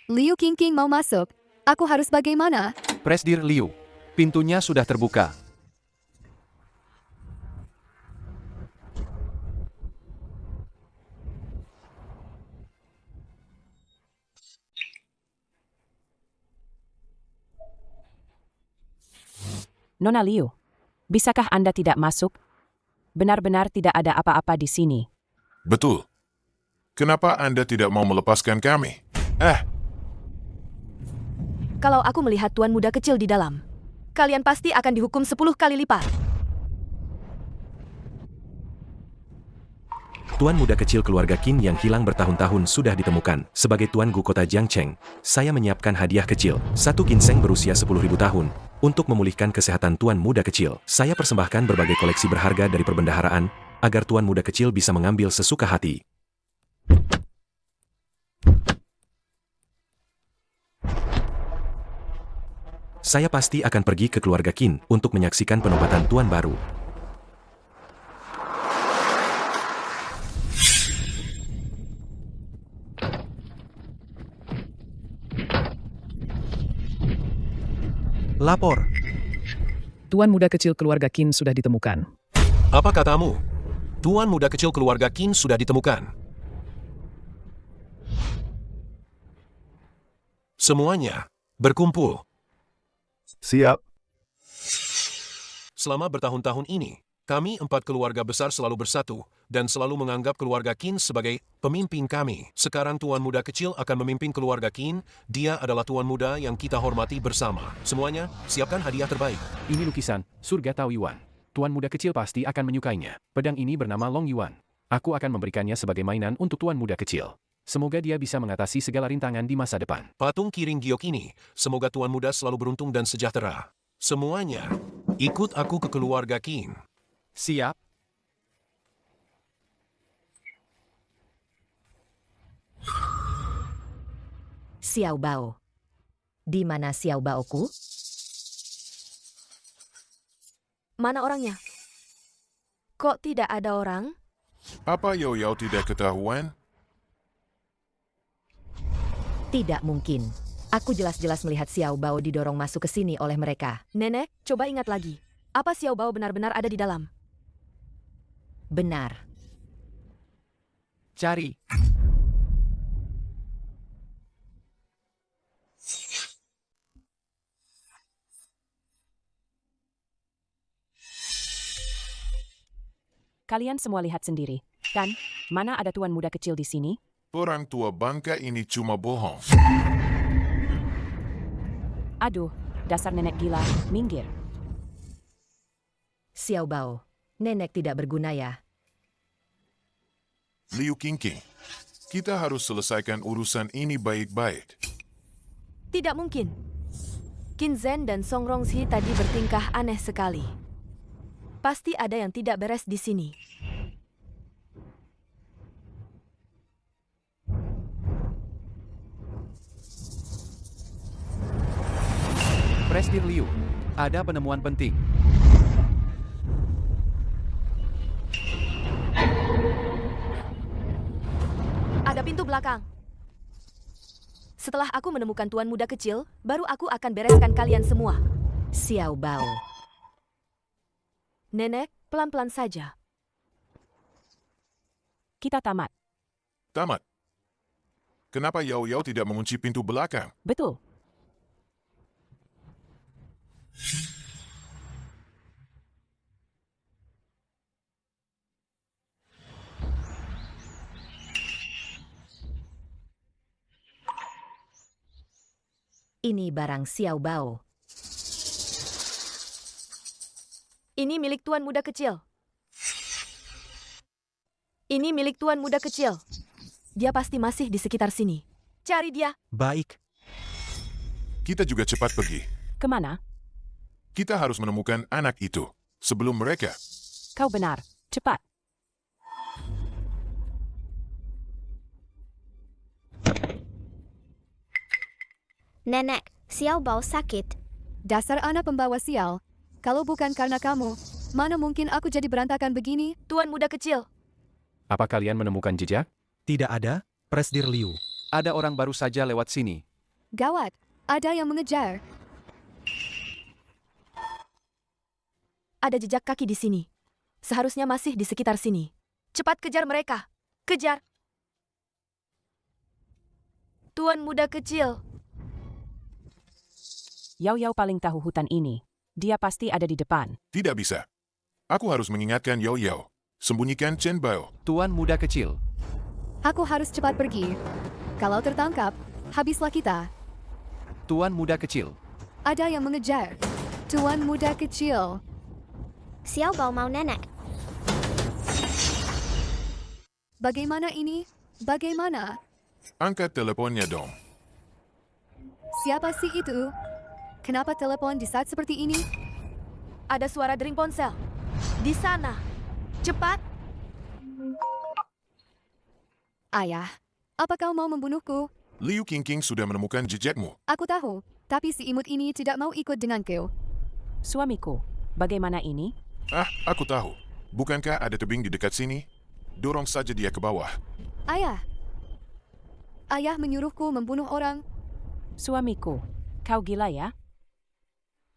Liu Qingqing mau masuk. Aku harus bagaimana? Presdir Liu, pintunya sudah terbuka. Nona Liu, bisakah Anda tidak masuk? Benar-benar tidak ada apa-apa di sini. betul. Kenapa Anda tidak mau melepaskan kami? Kalau aku melihat tuan muda kecil di dalam, kalian pasti akan dihukum 10 kali lipat. Tuan muda kecil keluarga Qin yang hilang bertahun-tahun sudah ditemukan. Sebagai Tuan Gu Kota Jiangcheng, saya menyiapkan hadiah kecil, 1 ginseng berusia 10.000 tahun, untuk memulihkan kesehatan Tuan muda kecil. Saya persembahkan berbagai koleksi berharga dari perbendaharaan, agar Tuan muda kecil bisa mengambil sesuka hati. Saya pasti akan pergi ke keluarga Qin untuk menyaksikan penobatan Tuan baru. Lapor. Tuan muda kecil keluarga Qin sudah ditemukan. Apa katamu? Tuan muda kecil keluarga Qin sudah ditemukan. Semuanya berkumpul. Siap. Selama bertahun-tahun ini, kami 4 keluarga besar selalu bersatu dan selalu menganggap keluarga Qin sebagai pemimpin kami. Sekarang Tuan muda kecil akan memimpin keluarga Qin. Dia adalah Tuan muda yang kita hormati bersama. Semuanya, siapkan hadiah terbaik. Ini lukisan, surga Tao Yuan. Tuan muda kecil pasti akan menyukainya. Pedang ini bernama Long Yuan. Aku akan memberikannya sebagai mainan untuk tuan muda kecil. Semoga dia bisa mengatasi segala rintangan di masa depan. Patung Kiring Giok ini, semoga Tuan muda selalu beruntung dan sejahtera. Semuanya, ikut aku ke keluarga Qin. Siap. Xiao Bao. Di mana Xiao Baoku? Mana orangnya? Kok tidak ada orang? Apa Yao tidak ketahuan? Tidak mungkin. Aku jelas-jelas melihat Xiao Bao didorong masuk ke sini oleh mereka. Nenek, coba ingat lagi. Apa Xiao Bao benar-benar ada di dalam? Benar. Cari. Kalian semua lihat sendiri, kan? Mana ada tuan muda kecil di sini? Orang tua bangka ini cuma bohong. Aduh, dasar nenek gila, minggir. Xiao Bao, nenek tidak berguna ya. Liu Qingqing, kita harus selesaikan urusan ini baik-baik. Tidak mungkin. Qin Zhen dan Song Rongxi tadi bertingkah aneh sekali. Pasti ada yang tidak beres di sini. Presdir Liu, ada penemuan penting. Ada pintu belakang. Setelah aku menemukan tuan muda kecil, baru aku akan bereskan kalian semua. Xiao Bao. Nenek, pelan-pelan saja. Kita tamat. Tamat. Kenapa Yao tidak mengunci pintu belakang? Betul. Ini barang Xiao Bao. Ini milik tuan muda kecil. Ini milik tuan muda kecil. Dia pasti masih di sekitar sini. Cari dia. Baik. Kita juga cepat pergi. Kemana? Kita harus menemukan anak itu sebelum mereka. Kau benar. Cepat. Nenek, Xiao Bao sakit. Dasar anak pembawa sial. Kalau bukan karena kamu, mana mungkin aku jadi berantakan begini? Tuan muda kecil. Apa kalian menemukan jejak? Tidak ada, Presdir Liu. Ada orang baru saja lewat sini. Gawat, ada yang mengejar. Ada jejak kaki di sini. Seharusnya masih di sekitar sini. Cepat kejar mereka. Kejar. Tuan muda kecil. Yao Yao paling tahu hutan ini. Dia pasti ada di depan. Tidak bisa. Aku harus mengingatkan Yao Yao. Sembunyikan Chen Bao. Tuan muda kecil. Aku harus cepat pergi. Kalau tertangkap, habislah kita. Tuan muda kecil. Ada yang mengejar. Tuan muda kecil. Xiao Bao mau nenek. Bagaimana ini? Bagaimana? Angkat teleponnya dong. Siapa sih itu? Kenapa telepon di saat seperti ini? Ada suara dering ponsel. Di sana. Cepat. Ayah, apa kau mau membunuhku? Liu Qingqing sudah menemukan jejakmu. Aku tahu, tapi si imut ini tidak mau ikut denganku. Suamiku, bagaimana ini? Aku tahu. Bukankah ada tebing di dekat sini? Dorong saja dia ke bawah. Ayah. Ayah menyuruhku membunuh orang. Suamiku, kau gila ya?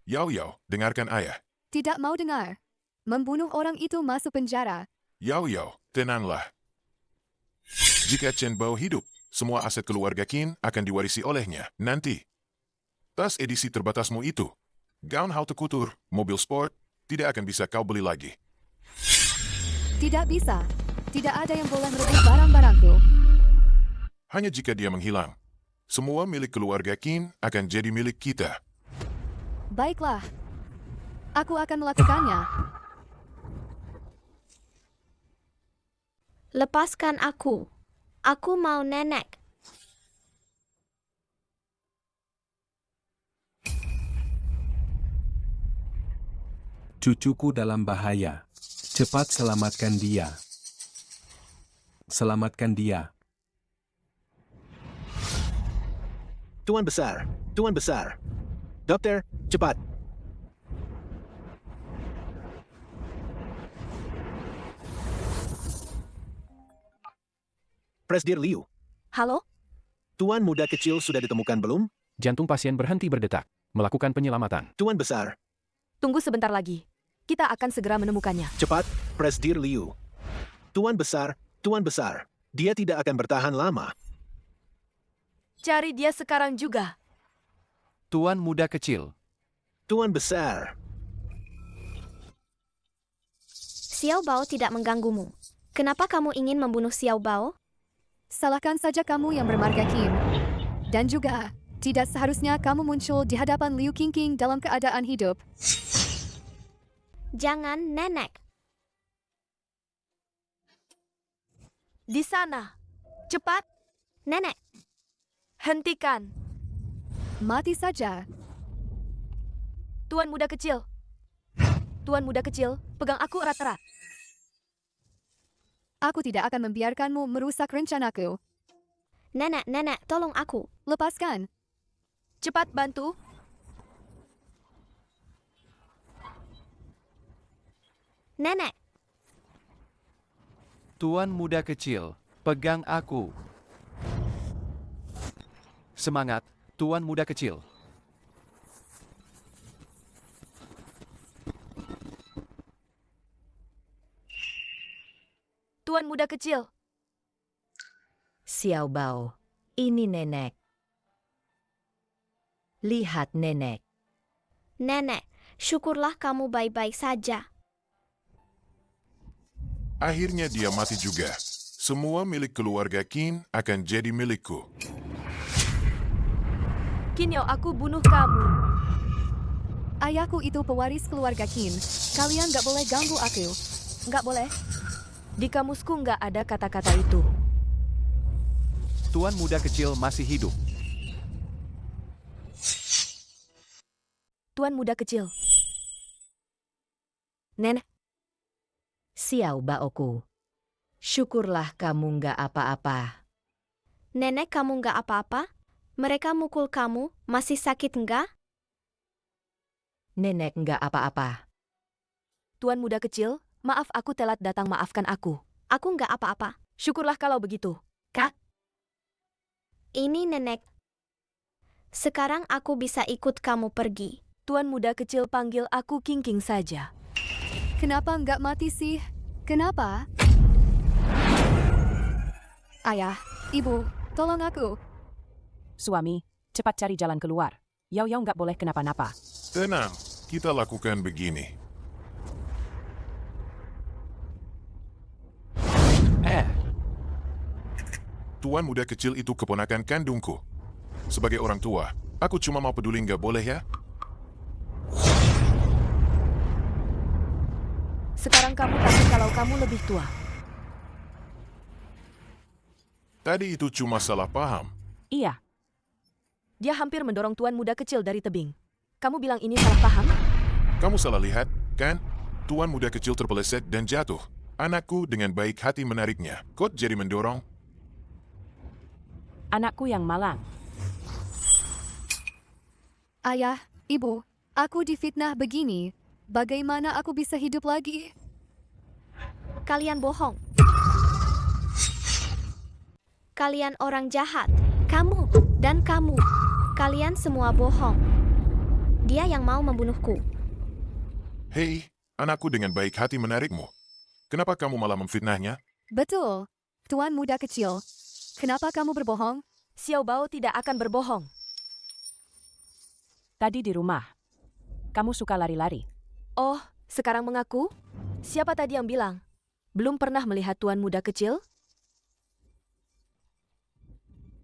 Yao Yao, dengarkan ayah. Tidak mau dengar. Membunuh orang itu masuk penjara. Yao Yao, tenanglah. Jika Chen Bao hidup, semua aset keluarga Qin akan diwarisi olehnya nanti. Tas edisi terbatasmu itu, gaun haute couture, mobil sport, tidak akan bisa kau beli lagi. Tidak bisa. Tidak ada yang boleh merebut barang-barangku. Hanya jika dia menghilang, semua milik keluarga Qin akan jadi milik kita. Baiklah. Aku akan melakukannya. Lepaskan aku. Aku mau nenek. Cucuku dalam bahaya. Cepat selamatkan dia. Selamatkan dia. Tuan Besar, Tuan Besar. Dokter, cepat. Presdir Liu. Halo? Tuan muda kecil sudah ditemukan belum? Jantung pasien berhenti berdetak. Melakukan penyelamatan. Tuan Besar. Tunggu sebentar lagi. Kita akan segera menemukannya. Cepat, Presdir Liu. Tuan Besar, Tuan Besar. Dia tidak akan bertahan lama. Cari dia sekarang juga. Tuan muda kecil. Tuan Besar. Xiao Bao tidak mengganggumu. Kenapa kamu ingin membunuh Xiao Bao? Salahkan saja kamu yang bermarga Qin. Dan juga, tidak seharusnya kamu muncul di hadapan Liu Qingqing dalam keadaan hidup. Jangan, nenek. Di sana. Cepat. Nenek. Hentikan. Mati saja. Tuan muda kecil. Tuan muda kecil, pegang aku erat-erat. Aku tidak akan membiarkanmu merusak rencanaku. Nenek, nenek, tolong aku. Lepaskan. Cepat bantu. Nenek. Tuan muda kecil, pegang aku. Semangat, Tuan muda kecil. Tuan muda kecil. Xiao Bao, ini nenek. Lihat nenek. Nenek, syukurlah kamu baik-baik saja. Akhirnya dia mati juga. Semua milik keluarga Qin akan jadi milikku. Kinyo, aku bunuh kamu. Ayahku itu pewaris keluarga Qin. Kalian gak boleh ganggu aku. Nggak boleh. Di kamusku nggak ada kata-kata itu. Tuan muda kecil masih hidup. Tuan muda kecil. Nenek. Xiao Baoku. Syukurlah kamu nggak apa-apa. Nenek, kamu nggak apa-apa? Mereka mukul kamu, masih sakit nggak? Nenek nggak apa-apa. Tuan muda kecil, maaf aku telat datang, maafkan aku. Aku nggak apa-apa. Syukurlah kalau begitu. Kak, Ini nenek. Sekarang aku bisa ikut kamu pergi. tuan muda kecil panggil aku King saja. Kenapa nggak mati sih? Kenapa? Ayah, ibu, tolong aku. Suami, cepat cari jalan keluar. Yao Yao nggak boleh kenapa-napa. Tenang, kita lakukan begini. Tuan muda kecil itu keponakan kandungku. Sebagai orang tua, aku cuma mau peduli, nggak boleh ya? Sekarang kamu tahu kalau kamu lebih tua. Tadi itu cuma salah paham. Iya, Dia hampir mendorong tuan muda kecil dari tebing. Kamu bilang ini salah paham? Kamu salah lihat, kan? Tuan muda kecil terpeleset dan jatuh. Anakku dengan baik hati menariknya. Kok jadi mendorong? anakku yang malang. Ayah, ibu, aku difitnah begini. Bagaimana aku bisa hidup lagi? Kalian bohong. Kalian orang jahat. Kamu dan kamu. Kalian semua bohong. Dia yang mau membunuhku. Hei, anakku dengan baik hati menarikmu. Kenapa kamu malah memfitnahnya? Betul, tuan muda kecil. Kenapa kamu berbohong? Xiao Bao tidak akan berbohong. Tadi di rumah, kamu suka lari-lari. Oh, sekarang mengaku? Siapa tadi yang bilang? Belum pernah melihat tuan muda kecil?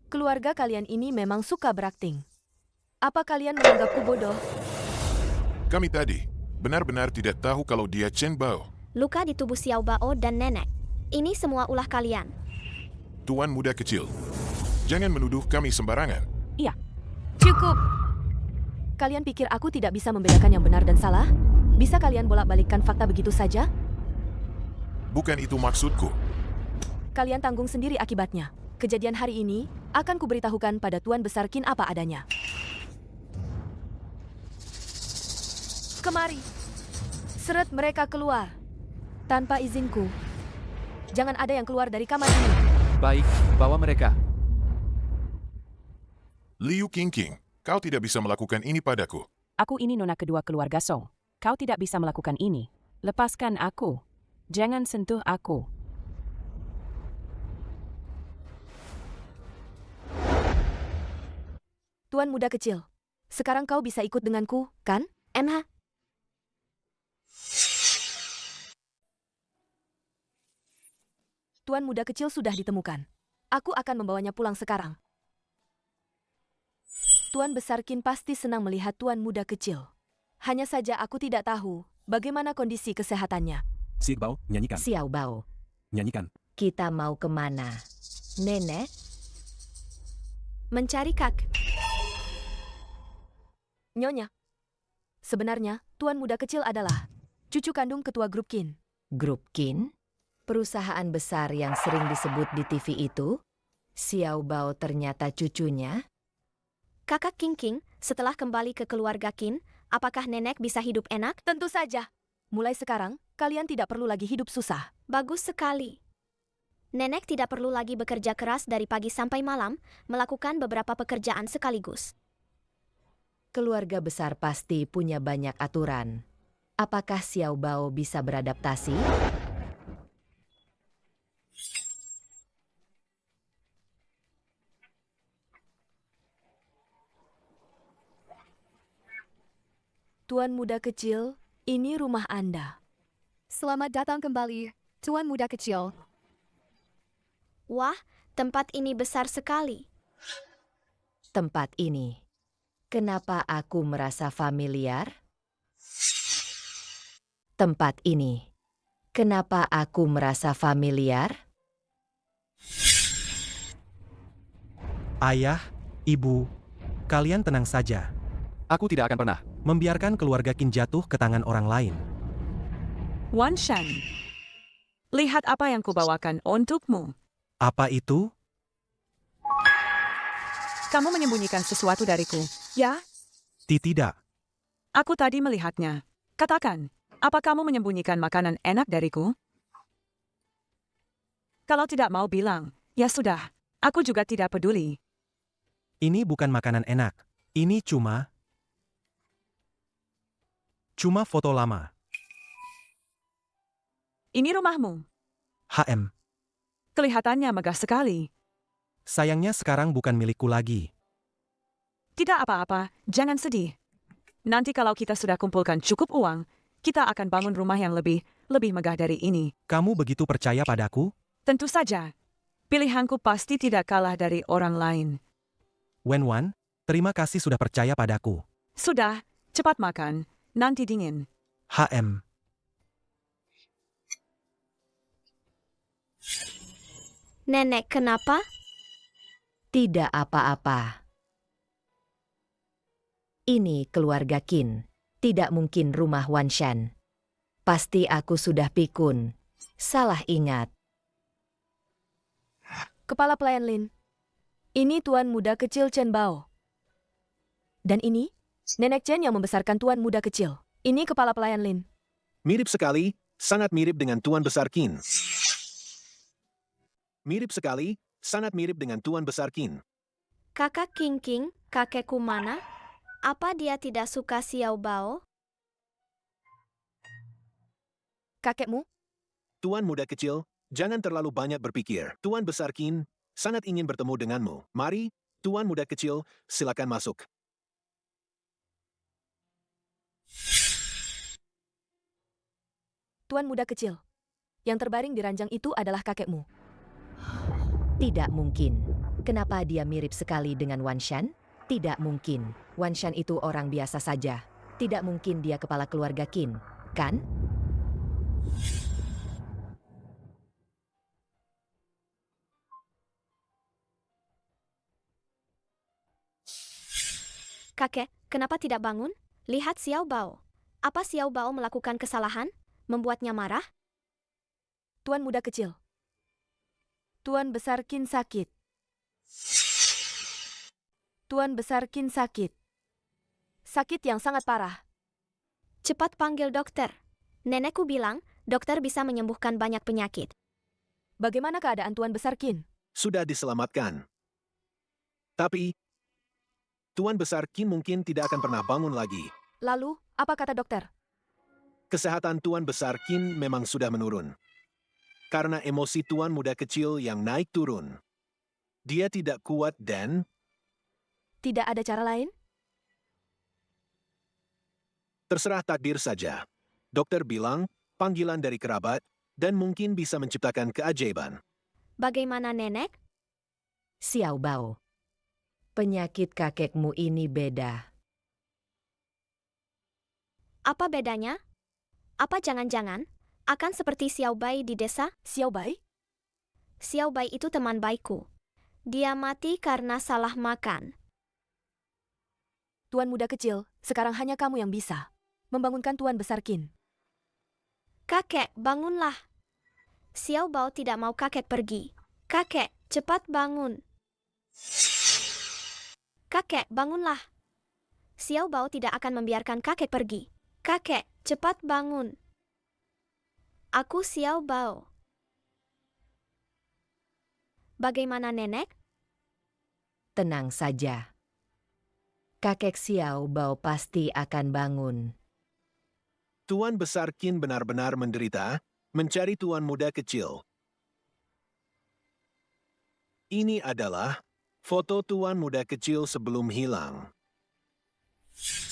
Keluarga kalian ini memang suka berakting. Apa kalian menganggapku bodoh? Kami tadi benar-benar tidak tahu kalau dia Chen Bao. Luka di tubuh Xiao Bao dan nenek. Ini semua ulah kalian. Tuan muda kecil, jangan menuduh kami sembarangan. Iya. Cukup! Kalian pikir aku tidak bisa membedakan yang benar dan salah? Bisa kalian bolak-balikkan fakta begitu saja? Bukan itu maksudku. Kalian tanggung sendiri akibatnya. Kejadian hari ini akan kuberitahukan pada Tuan Besar Qin apa adanya. Kemari. Seret mereka keluar. Tanpa izinku. Jangan ada yang keluar dari kamar ini. Baik, bawa mereka. Liu Qingqing, kau tidak bisa melakukan ini padaku. Aku ini nona kedua keluarga Song. Kau tidak bisa melakukan ini. Lepaskan aku. Jangan sentuh aku. Tuan muda kecil. Sekarang kau bisa ikut denganku, kan? MH. Tuan muda kecil sudah ditemukan. Aku akan membawanya pulang sekarang. Tuan Besar Qin pasti senang melihat tuan muda kecil. Hanya saja aku tidak tahu bagaimana kondisi kesehatannya. Xiao Bao, nyanyikan. Xiao Bao, Nyanyikan. kita mau kemana? Nenek? Mencari kak. Nyonya. Sebenarnya, tuan muda kecil adalah cucu kandung ketua grup Qin. Grup Qin? Perusahaan besar yang sering disebut di TV itu? Xiao Bao ternyata cucunya? Kakak Qingqing, setelah kembali ke keluarga Qin, apakah nenek bisa hidup enak? Tentu saja. Mulai sekarang, kalian tidak perlu lagi hidup susah. Bagus sekali. Nenek tidak perlu lagi bekerja keras dari pagi sampai malam, melakukan beberapa pekerjaan sekaligus. Keluarga besar pasti punya banyak aturan. Apakah Xiao Bao bisa beradaptasi? Tuan muda kecil, ini rumah Anda. Selamat datang kembali, tuan muda kecil. Wah, tempat ini besar sekali. Tempat ini. Kenapa aku merasa familiar? Tempat ini. Kenapa aku merasa familiar? Ayah, ibu, kalian tenang saja. Aku tidak akan pernah membiarkan keluarga Qin jatuh ke tangan orang lain. Wan Shan, lihat apa yang kubawakan untukmu. Apa itu? Kamu menyembunyikan sesuatu dariku, ya? Tidak. Aku tadi melihatnya. Katakan, apa kamu menyembunyikan makanan enak dariku? Kalau tidak mau bilang, ya sudah, aku juga tidak peduli. Ini bukan makanan enak. Ini cuma foto lama. Ini rumahmu. HM. Kelihatannya megah sekali. Sayangnya sekarang bukan milikku lagi. Tidak apa-apa, jangan sedih. Nanti kalau kita sudah kumpulkan cukup uang, kita akan bangun rumah yang lebih megah dari ini. Kamu begitu percaya padaku? Tentu saja. Pilihanku pasti tidak kalah dari orang lain. Wen, terima kasih sudah percaya padaku. Sudah, cepat makan, nanti dingin. HM. Nenek, kenapa? Tidak apa-apa. Ini keluarga Qin. Tidak mungkin rumah Wan Shan. Pasti aku sudah pikun. Salah ingat. Kepala pelayan Lin. Ini tuan muda kecil Chen Bao. Dan ini, nenek Chen yang membesarkan tuan muda kecil. Ini kepala pelayan Lin. Mirip sekali, sangat mirip dengan Tuan Besar Qin. Mirip sekali, sangat mirip dengan Tuan Besar Qin. Kakak King, kakekku mana? Apa dia tidak suka Xiao Bao? Kakekmu? Tuan muda kecil, jangan terlalu banyak berpikir. Tuan Besar Qin sangat ingin bertemu denganmu. Mari, Tuan muda kecil, silakan masuk. Tuan muda kecil. Yang terbaring di ranjang itu adalah kakekmu. Tidak mungkin. Kenapa dia mirip sekali dengan Wan Shan? Tidak mungkin. Wan Shan itu orang biasa saja. Tidak mungkin dia kepala keluarga Qin, kan? Kakek, kenapa tidak bangun? Lihat Xiao Bao. Apa Xiao Bao melakukan kesalahan? Membuatnya marah? Tuan muda kecil. Tuan Besar Qin sakit. Tuan Besar Qin sakit. Sakit yang sangat parah. Cepat panggil dokter. Nenekku bilang, dokter bisa menyembuhkan banyak penyakit. Bagaimana keadaan Tuan Besar Qin? Sudah diselamatkan. Tapi, Tuan Besar Qin mungkin tidak akan pernah bangun lagi. Lalu, apa kata dokter? Kesehatan Tuan Besar Qin memang sudah menurun. Karena emosi Tuan muda kecil yang naik turun. Dia tidak kuat dan... Tidak ada cara lain? Terserah takdir saja. Dokter bilang, panggilan dari kerabat, dan mungkin bisa menciptakan keajaiban. Bagaimana nenek? Xiao Bao. Penyakit kakekmu ini beda. Apa bedanya? Apa jangan-jangan akan seperti Xiao Bai di desa? Xiao Bai? Xiao Bai itu teman baikku. Dia mati karena salah makan. Tuan muda kecil, sekarang hanya kamu yang bisa membangunkan Tuan Besar Qin. Kakek, bangunlah. Xiao Bao tidak mau kakek pergi. Kakek, cepat bangun. Kakek, bangunlah. Xiao Bao tidak akan membiarkan kakek pergi. Kakek, cepat bangun. Aku Xiao Bao. Bagaimana nenek? Tenang saja. Kakek Xiao Bao pasti akan bangun. Tuan Besar Qin benar-benar menderita, mencari tuan muda kecil. Ini adalah foto tuan muda kecil sebelum hilang.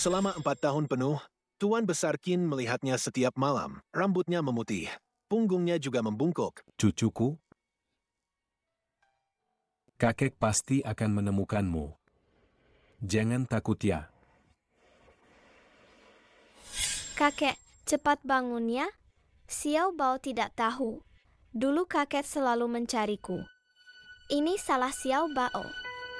Selama 4 tahun penuh, Tuan Besar Qin melihatnya setiap malam. Rambutnya memutih, punggungnya juga membungkuk. Cucuku, kakek pasti akan menemukanmu. Jangan takut ya. Kakek, cepat bangun ya. Xiao Bao tidak tahu. Dulu kakek selalu mencariku. Ini salah Xiao Bao.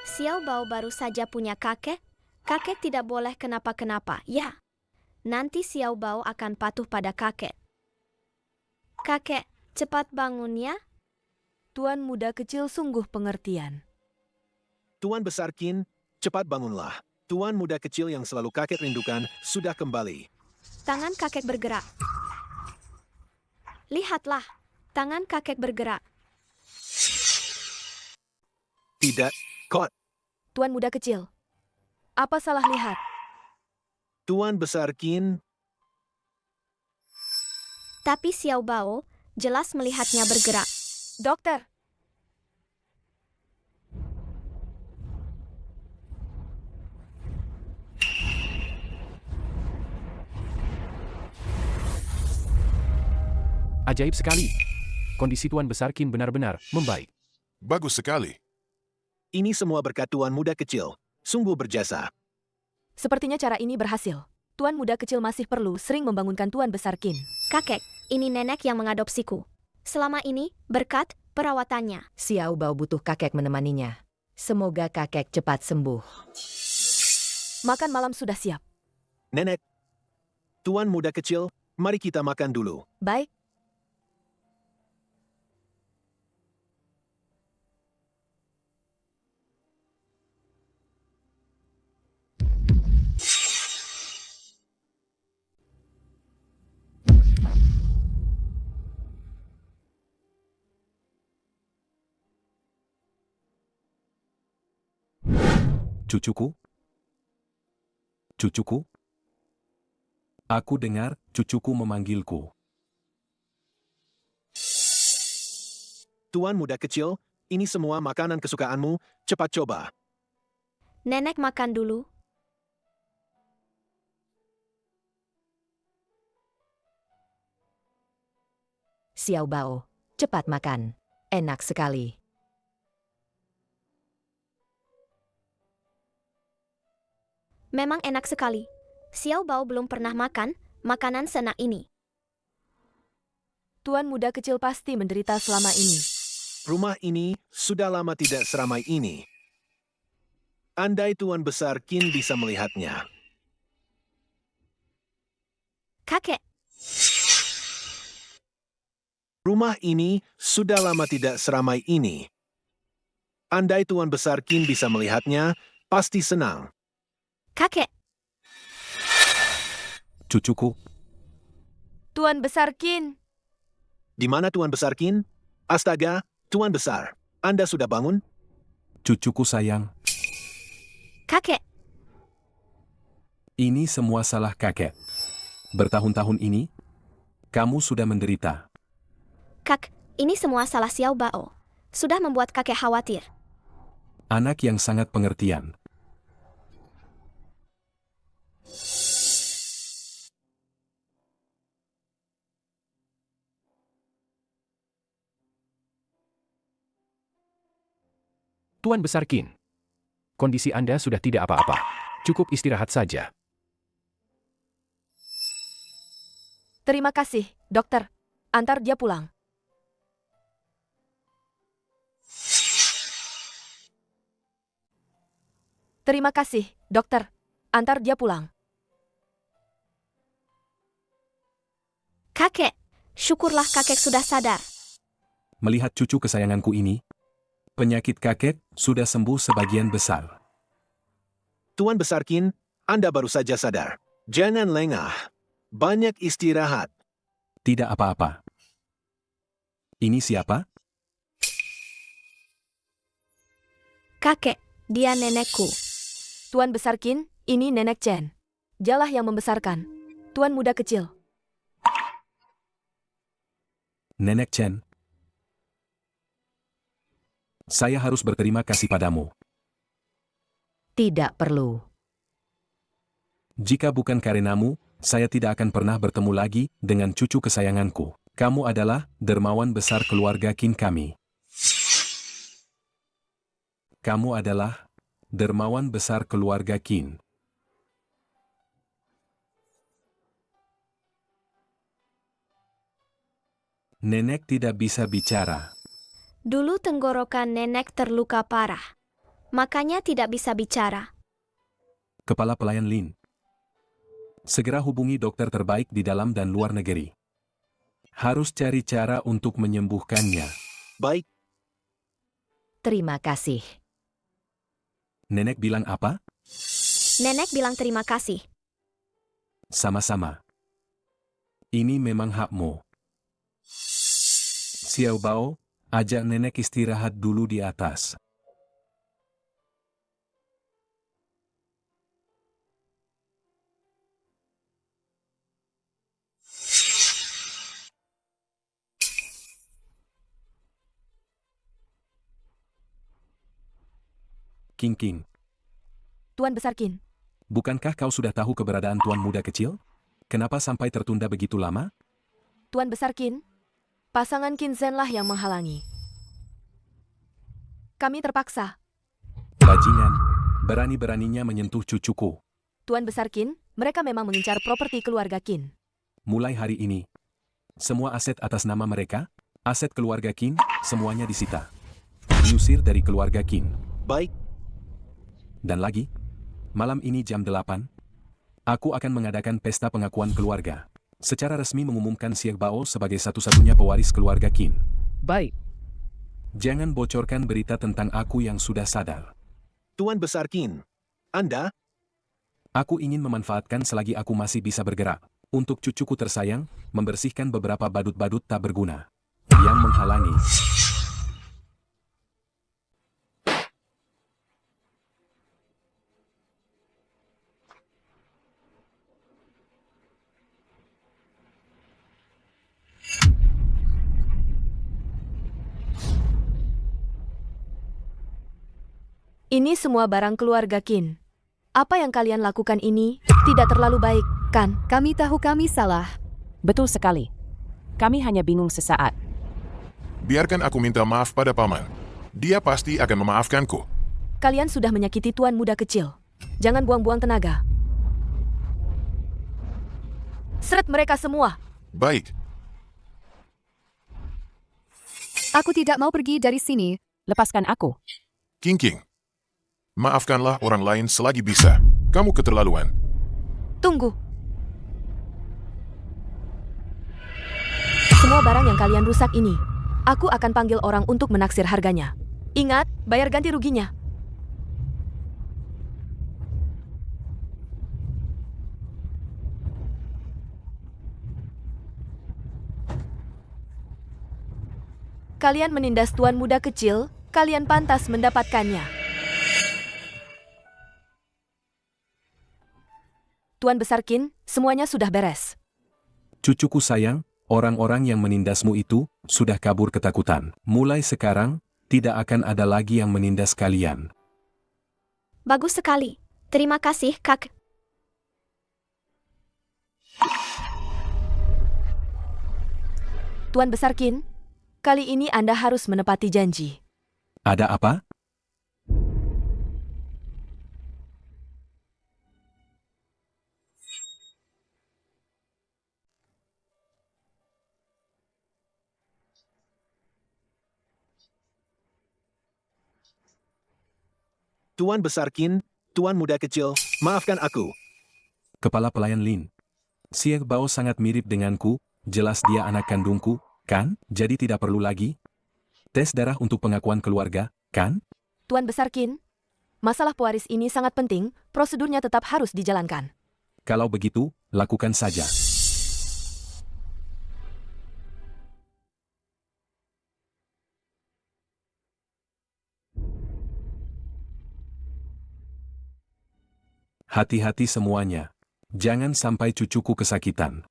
Xiao Bao baru saja punya kakek. Kakek tidak boleh kenapa-kenapa, ya. Nanti Xiao Bao akan patuh pada kakek. Kakek, cepat bangun ya. Tuan muda kecil sungguh pengertian. Tuan Besar Qin, cepat bangunlah. Tuan muda kecil yang selalu kakek rindukan sudah kembali. Tangan kakek bergerak. Lihatlah, tangan kakek bergerak. Tidak, Kot. Tuan muda kecil, apa salah lihat? Tuan Besar Qin, Tapi Xiao Bao jelas melihatnya bergerak. Dokter, Ajaib sekali. Kondisi Tuan Besar Qin benar-benar membaik. Bagus sekali. ini semua berkat Tuan muda kecil. Sungguh berjasa. sepertinya cara ini berhasil. Tuan muda kecil masih perlu sering membangunkan Tuan Besar Qin. Kakek, ini nenek yang mengadopsiku. Selama ini, berkat perawatannya. Xiao Bao butuh kakek menemaninya. Semoga kakek cepat sembuh. Makan malam sudah siap. Nenek, Tuan muda kecil, mari kita makan dulu. Baik. Cucuku? Cucuku? Aku dengar cucuku memanggilku. Tuan muda kecil, ini semua makanan kesukaanmu, cepat coba. Nenek makan dulu. Xiao Bao, cepat makan. Enak sekali. Memang enak sekali. Xiao Bao belum pernah makan makanan seenak ini. Tuan muda kecil pasti menderita selama ini. Rumah ini sudah lama tidak seramai ini. Andai Tuan Besar Qin bisa melihatnya. Kakek, Rumah ini sudah lama tidak seramai ini. Andai Tuan Besar Qin bisa melihatnya, pasti senang. kakek, Cucuku, Tuan Besar Qin, Di mana Tuan Besar Qin? Astaga, Tuan Besar, Anda sudah bangun? cucuku sayang, kakek, ini semua salah kakek. Bertahun-tahun ini, kamu sudah menderita. Kak, ini semua salah Xiao Bao. Sudah membuat kakek khawatir. Anak yang sangat pengertian. Tuan Besar Qin, kondisi Anda sudah tidak apa-apa. Cukup istirahat saja. terima kasih, dokter. Antar dia pulang. Terima kasih, dokter. Antar dia pulang. Kakek, syukurlah kakek sudah sadar. Melihat cucu kesayanganku ini, penyakit kakek sudah sembuh sebagian besar. Tuan Besar Qin, Anda baru saja sadar. Jangan lengah. Banyak istirahat. Tidak apa-apa. Ini siapa? Kakek, dia nenekku. Tuan Besar Qin, ini Nenek Chen. Dialah yang membesarkan. Tuan muda kecil. Nenek Chen. Saya harus berterima kasih padamu. Tidak perlu. Jika bukan karenamu, saya tidak akan pernah bertemu lagi dengan cucu kesayanganku. Kamu adalah dermawan besar keluarga Qin kami. Kamu adalah Dermawan besar keluarga Qin. Nenek tidak bisa bicara. Dulu tenggorokan nenek terluka parah. Makanya tidak bisa bicara. Kepala Pelayan Lin. Segera hubungi dokter terbaik di dalam dan luar negeri. Harus cari cara untuk menyembuhkannya. Baik. Terima kasih. Nenek bilang apa? Nenek bilang terima kasih. Sama-sama. Ini memang hakmu. Xiao Bao, ajak nenek istirahat dulu di atas. King. Tuan Besar Qin, Bukankah kau sudah tahu keberadaan tuan muda kecil? Kenapa sampai tertunda begitu lama? Tuan Besar Qin, pasangan Qin Zhenlah yang menghalangi. Kami terpaksa. Bajingan, berani-beraninya menyentuh cucuku. Tuan Besar Qin, mereka memang mengincar properti keluarga Qin. Mulai hari ini, semua aset atas nama mereka, aset keluarga Qin, semuanya disita. Diusir dari keluarga Qin. Baik. Dan lagi, malam ini jam 8, aku akan mengadakan pesta pengakuan keluarga. Secara resmi mengumumkan Xiao Bao sebagai satu-satunya pewaris keluarga Qin. Baik. Jangan bocorkan berita tentang aku yang sudah sadar. Tuan Besar Qin, Anda? Aku ingin memanfaatkan selagi aku masih bisa bergerak. Untuk cucuku tersayang, membersihkan beberapa badut-badut tak berguna yang menghalangi. Ini semua barang keluarga Qin. Apa yang kalian lakukan ini tidak terlalu baik, kan? Kami tahu kami salah. Betul sekali. Kami hanya bingung sesaat. Biarkan aku minta maaf pada paman. Dia pasti akan memaafkanku. Kalian sudah menyakiti tuan muda kecil. Jangan buang-buang tenaga. Seret mereka semua. Baik. Aku tidak mau pergi dari sini. Lepaskan aku. King. Maafkanlah orang lain selagi bisa. Kamu keterlaluan. Tunggu. Semua barang yang kalian rusak ini, aku akan panggil orang untuk menaksir harganya. Ingat, bayar ganti ruginya. Kalian menindas tuan muda kecil, kalian pantas mendapatkannya. Tuan Besar Qin, semuanya sudah beres. Cucuku sayang, orang-orang yang menindasmu itu sudah kabur ketakutan. Mulai sekarang, tidak akan ada lagi yang menindas kalian. Bagus sekali. Terima kasih, Kak. Tuan Besar Qin, kali ini Anda harus menepati janji. Ada apa? Tuan Besar Qin, Tuan Muda Kecil, maafkan aku. Kepala Pelayan Lin. Xiao Bao sangat mirip denganku, jelas dia anak kandungku, kan? Jadi tidak perlu lagi tes darah untuk pengakuan keluarga, kan? Tuan Besar Qin, masalah pewaris ini sangat penting, prosedurnya tetap harus dijalankan. Kalau begitu, lakukan saja. Hati-hati semuanya. Jangan sampai cucuku kesakitan.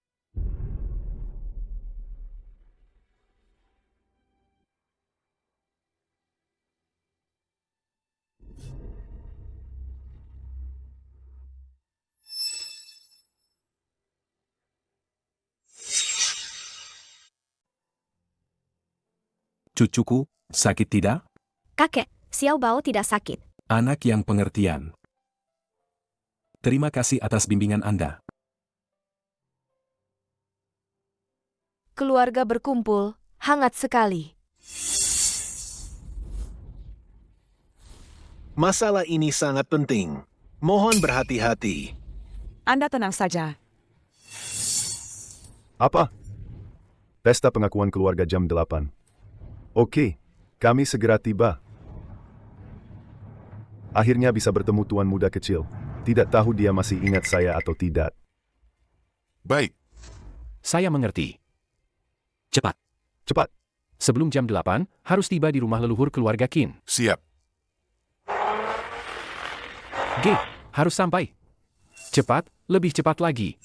Cucuku, sakit tidak? Kakek, Xiao Bao tidak sakit. Anak yang pengertian. Terima kasih atas bimbingan Anda. Keluarga berkumpul, hangat sekali. Masalah ini sangat penting. Mohon berhati-hati. Anda tenang saja. Apa? Pesta pengakuan keluarga jam 8. Oke, kami segera tiba. Akhirnya bisa bertemu tuan muda kecil. Tidak tahu dia masih ingat saya atau tidak. Baik. Saya mengerti. Cepat. Cepat. Sebelum jam 8, harus tiba di rumah leluhur keluarga Qin. Siap. G, harus sampai. Cepat, lebih cepat lagi.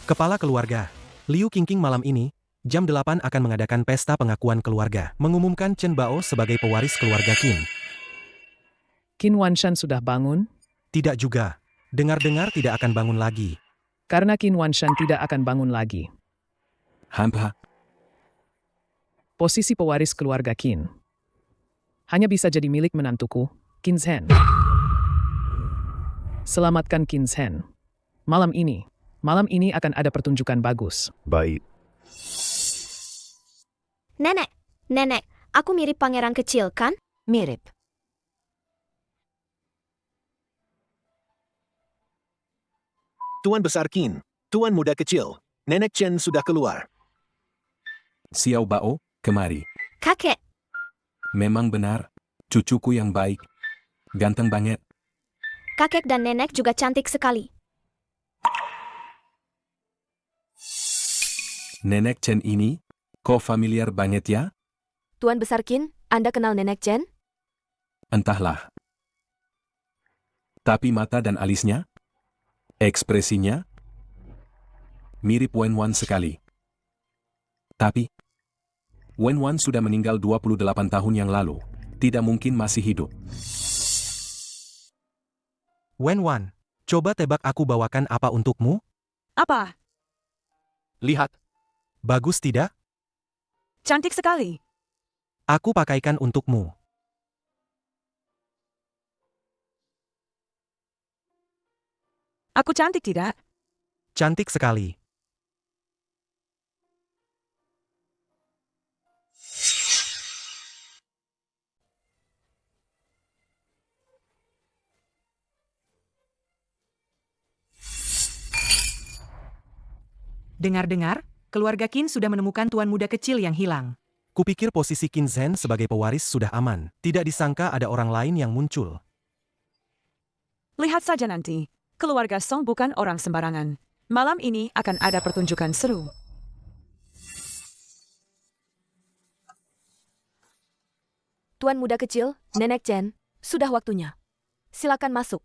Kepala keluarga, Liu Qingqing malam ini, jam 8 akan mengadakan pesta pengakuan keluarga, mengumumkan Chen Bao sebagai pewaris keluarga Qin. Qin Wanshan sudah bangun? Tidak juga. Dengar-dengar tidak akan bangun lagi. Karena Qin Wanshan tidak akan bangun lagi. Hampa. Posisi pewaris keluarga Qin hanya bisa jadi milik menantuku, Qin Zhen. Selamatkan Qin Zhen. Malam ini akan ada pertunjukan bagus. Baik. Nenek, aku mirip pangeran kecil, kan? Mirip. Tuan Besar Qin, Tuan Muda Kecil, Nenek Chen sudah keluar. Xiao Bao, kemari. Kakek, Memang benar, cucuku yang baik. Ganteng banget. kakek dan nenek juga cantik sekali. Nenek Chen ini, kok familiar banget ya? Tuan Besar Qin, Anda kenal Nenek Chen? Entahlah. Tapi mata dan alisnya? Ekspresinya? Mirip Wenwan sekali. Tapi, Wenwan sudah meninggal 28 tahun yang lalu. Tidak mungkin masih hidup. Wenwan, coba tebak aku bawakan apa untukmu? Apa? Lihat. Bagus tidak? Cantik sekali. Aku pakaikan untukmu. Aku cantik tidak? Cantik sekali. Dengar-dengar, keluarga Qin sudah menemukan tuan muda kecil yang hilang. Kupikir posisi Qin Zhen sebagai pewaris sudah aman. Tidak disangka ada orang lain yang muncul. Lihat saja nanti. Keluarga Song bukan orang sembarangan. Malam ini akan ada pertunjukan seru. Tuan muda kecil, Nenek Chen, sudah waktunya. Silakan masuk.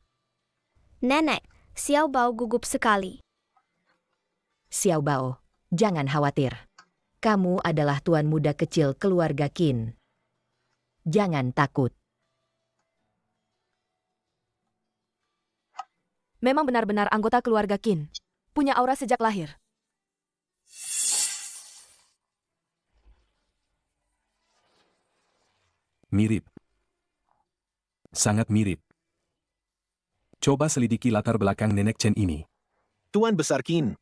Nenek, Xiao Bao gugup sekali. Xiao Bao, jangan khawatir. Kamu adalah tuan muda kecil keluarga Qin. Jangan takut. Memang benar-benar anggota keluarga Qin. Punya aura sejak lahir. Mirip. Sangat mirip. Coba selidiki latar belakang Nenek Chen ini. Tuan Besar Qin,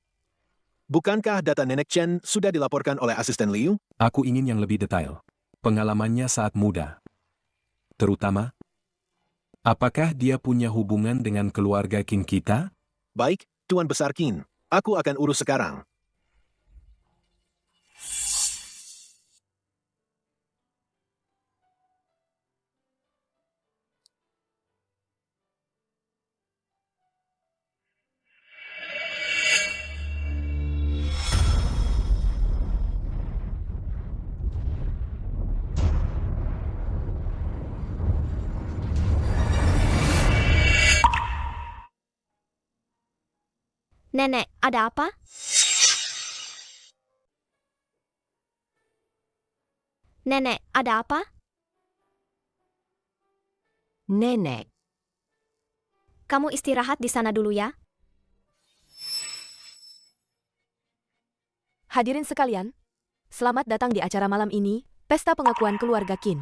bukankah data Nenek Chen sudah dilaporkan oleh asisten Liu? Aku ingin yang lebih detail. Pengalamannya saat muda. Terutama, apakah dia punya hubungan dengan keluarga Qin kita? Baik, Tuan Besar Qin. Aku akan urus sekarang. Nenek, ada apa? Nenek, ada apa? Nenek. Kamu istirahat di sana dulu ya. Hadirin sekalian, selamat datang di acara malam ini, Pesta pengakuan keluarga Qin.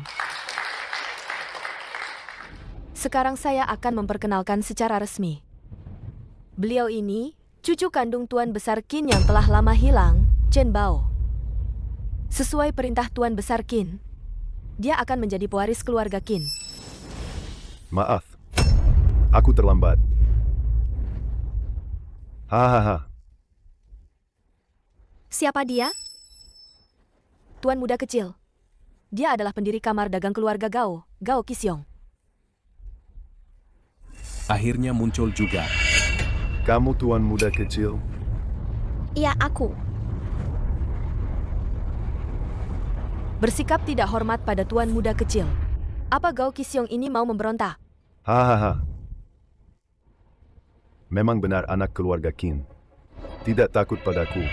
Sekarang saya akan memperkenalkan secara resmi. Beliau ini cucu kandung Tuan Besar Qin yang telah lama hilang, Chen Bao. Sesuai perintah Tuan Besar Qin, dia akan menjadi pewaris keluarga Qin. Maaf. Aku terlambat. Hahaha. Siapa dia? Tuan muda kecil. Dia adalah pendiri kamar dagang keluarga Gao, Gao Qixiong. Akhirnya muncul juga. Kamu tuan muda kecil? Iya, aku. Bersikap tidak hormat pada tuan muda kecil. Apa Gao Qixiong ini mau memberontak? Hahaha. Memang benar anak keluarga Qin. Tidak takut padaku.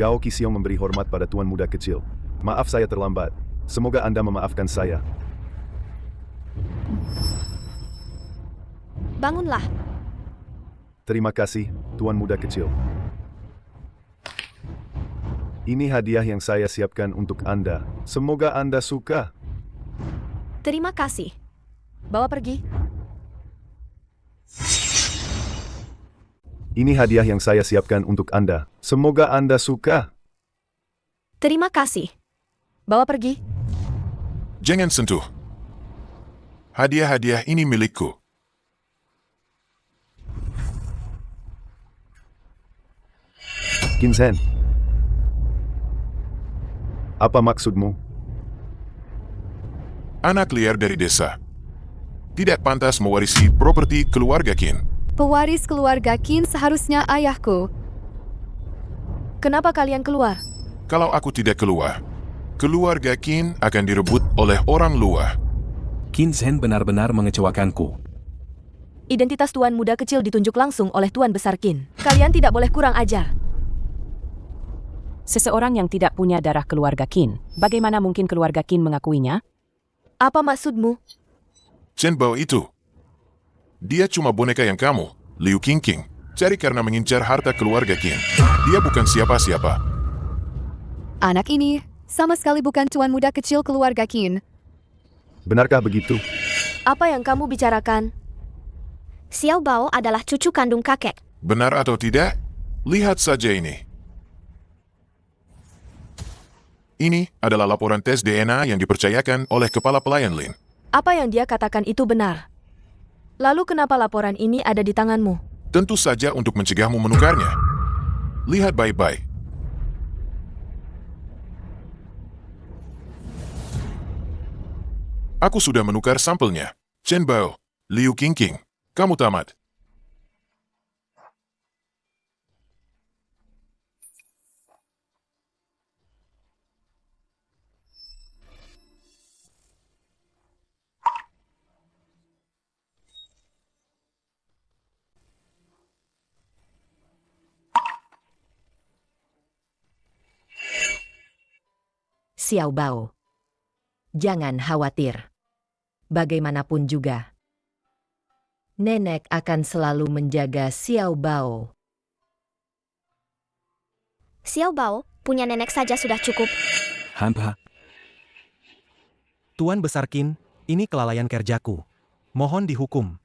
Gao Qixiong memberi hormat pada tuan muda kecil. Maaf saya terlambat. Semoga Anda memaafkan saya. Bangunlah. Terima kasih, tuan muda kecil. Ini hadiah yang saya siapkan untuk Anda. Semoga Anda suka. Terima kasih. Bawa pergi. Ini hadiah yang saya siapkan untuk Anda. Semoga Anda suka. Terima kasih. Bawa pergi. Jangan sentuh. Hadiah-hadiah ini milikku. Qin Zhen. Apa maksudmu? Anak liar dari desa. Tidak pantas mewarisi properti keluarga Qin. Pewaris keluarga Qin seharusnya ayahku. Kenapa kalian keluar? Kalau aku tidak keluar, keluarga Qin akan direbut oleh orang luar. Qin Zhen benar-benar mengecewakanku. Identitas tuan muda kecil ditunjuk langsung oleh tuan besar Qin. Kalian tidak boleh kurang ajar. Seseorang yang tidak punya darah keluarga Qin, bagaimana mungkin keluarga Qin mengakuinya? Apa maksudmu? Chen Bao itu. Dia cuma boneka yang kamu, Liu Qingqing, cari karena mengincar harta keluarga Qin. Dia bukan siapa-siapa. Anak ini sama sekali bukan tuan muda kecil keluarga Qin. Benarkah begitu? Apa yang kamu bicarakan? Xiao Bao adalah cucu kandung kakek. Benar atau tidak? Lihat saja ini. Ini adalah laporan tes DNA yang dipercayakan oleh Kepala Pelayan Lin. Apa yang dia katakan itu benar. Lalu kenapa laporan ini ada di tanganmu? Tentu saja untuk mencegahmu menukarnya. Lihat baik-baik. Aku sudah menukar sampelnya. Chen Bao, Liu Qingqing, kamu tamat. Xiao Bao. Jangan khawatir. Bagaimanapun juga, nenek akan selalu menjaga Xiao Bao. Xiao Bao, punya nenek saja sudah cukup. Hampa. Tuan Besar Qin, ini kelalaian kerjaku. Mohon dihukum.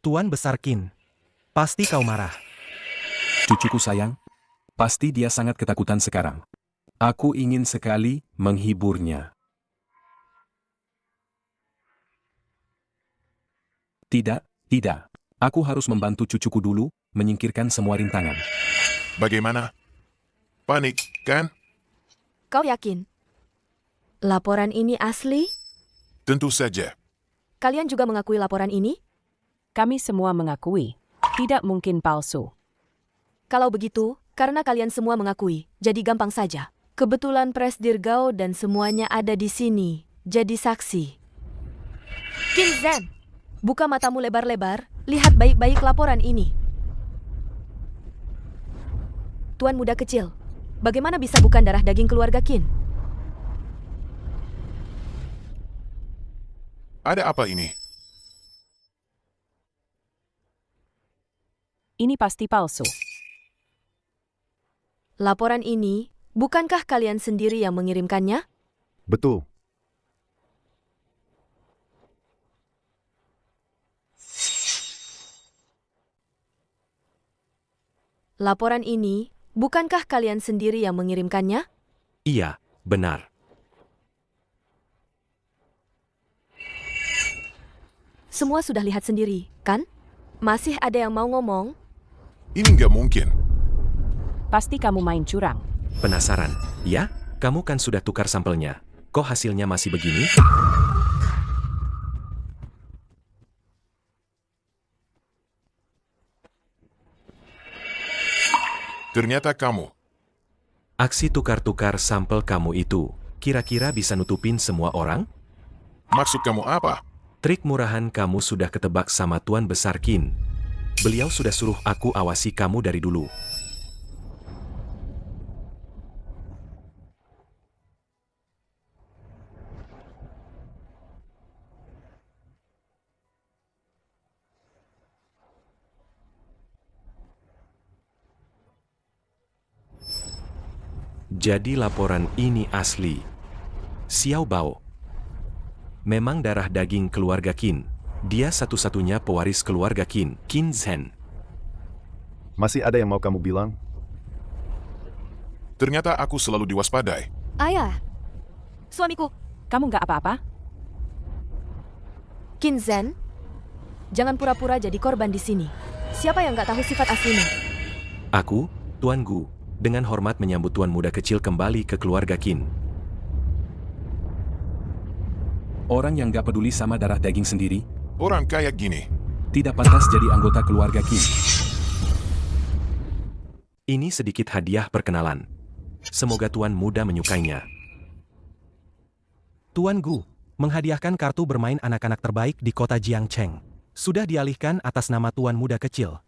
Tuan Besar Qin, pasti kau marah. Cucuku sayang, pasti dia sangat ketakutan sekarang. Aku ingin sekali menghiburnya. Tidak, tidak. Aku harus membantu cucuku dulu, menyingkirkan semua rintangan. Bagaimana? Panik, kan? Kau yakin? Laporan ini asli? Tentu saja. Kalian juga mengakui laporan ini? Kami semua mengakui. Tidak mungkin palsu. Kalau begitu, karena kalian semua mengakui, jadi gampang saja. Kebetulan Presdir Gao dan semuanya ada di sini, jadi saksi. Qin Zhen, buka matamu lebar-lebar, lihat baik-baik laporan ini. Tuan muda kecil, bagaimana bisa bukan darah daging keluarga Qin? Ada apa ini? Ini pasti palsu. Laporan ini Bukankah kalian sendiri yang mengirimkannya? Betul. Laporan ini, bukankah kalian sendiri yang mengirimkannya? Iya, benar. Semua sudah lihat sendiri, kan? Masih ada yang mau ngomong? Ini nggak mungkin. Pasti kamu main curang. Penasaran? Ya? Kamu kan sudah tukar sampelnya. Kok hasilnya masih begini? Ternyata kamu. Aksi tukar-tukar sampel kamu itu, kira-kira bisa nutupin semua orang? Maksud kamu apa? Trik murahan kamu sudah ketebak sama Tuan Besar Qin. Beliau sudah suruh aku awasi kamu dari dulu. Jadi laporan ini asli. Xiao Bao memang darah daging keluarga Qin. Dia satu-satunya pewaris keluarga Qin, Qin Zhen. Masih ada yang mau kamu bilang? Ternyata aku selalu diwaspadai. Ayah, Suamiku, Kamu nggak apa-apa? Qin Zhen, jangan pura-pura jadi korban di sini. Siapa yang nggak tahu sifat aslimu? Aku, Tuan Gu, dengan hormat menyambut Tuan muda kecil kembali ke keluarga Qin. Orang yang gak peduli sama darah daging sendiri, Orang kayak gini. tidak pantas jadi anggota keluarga Qin. Ini sedikit hadiah perkenalan. Semoga Tuan muda menyukainya. Tuan Gu menghadiahkan kartu bermain anak-anak terbaik di kota Jiangcheng. Sudah dialihkan atas nama Tuan muda kecil.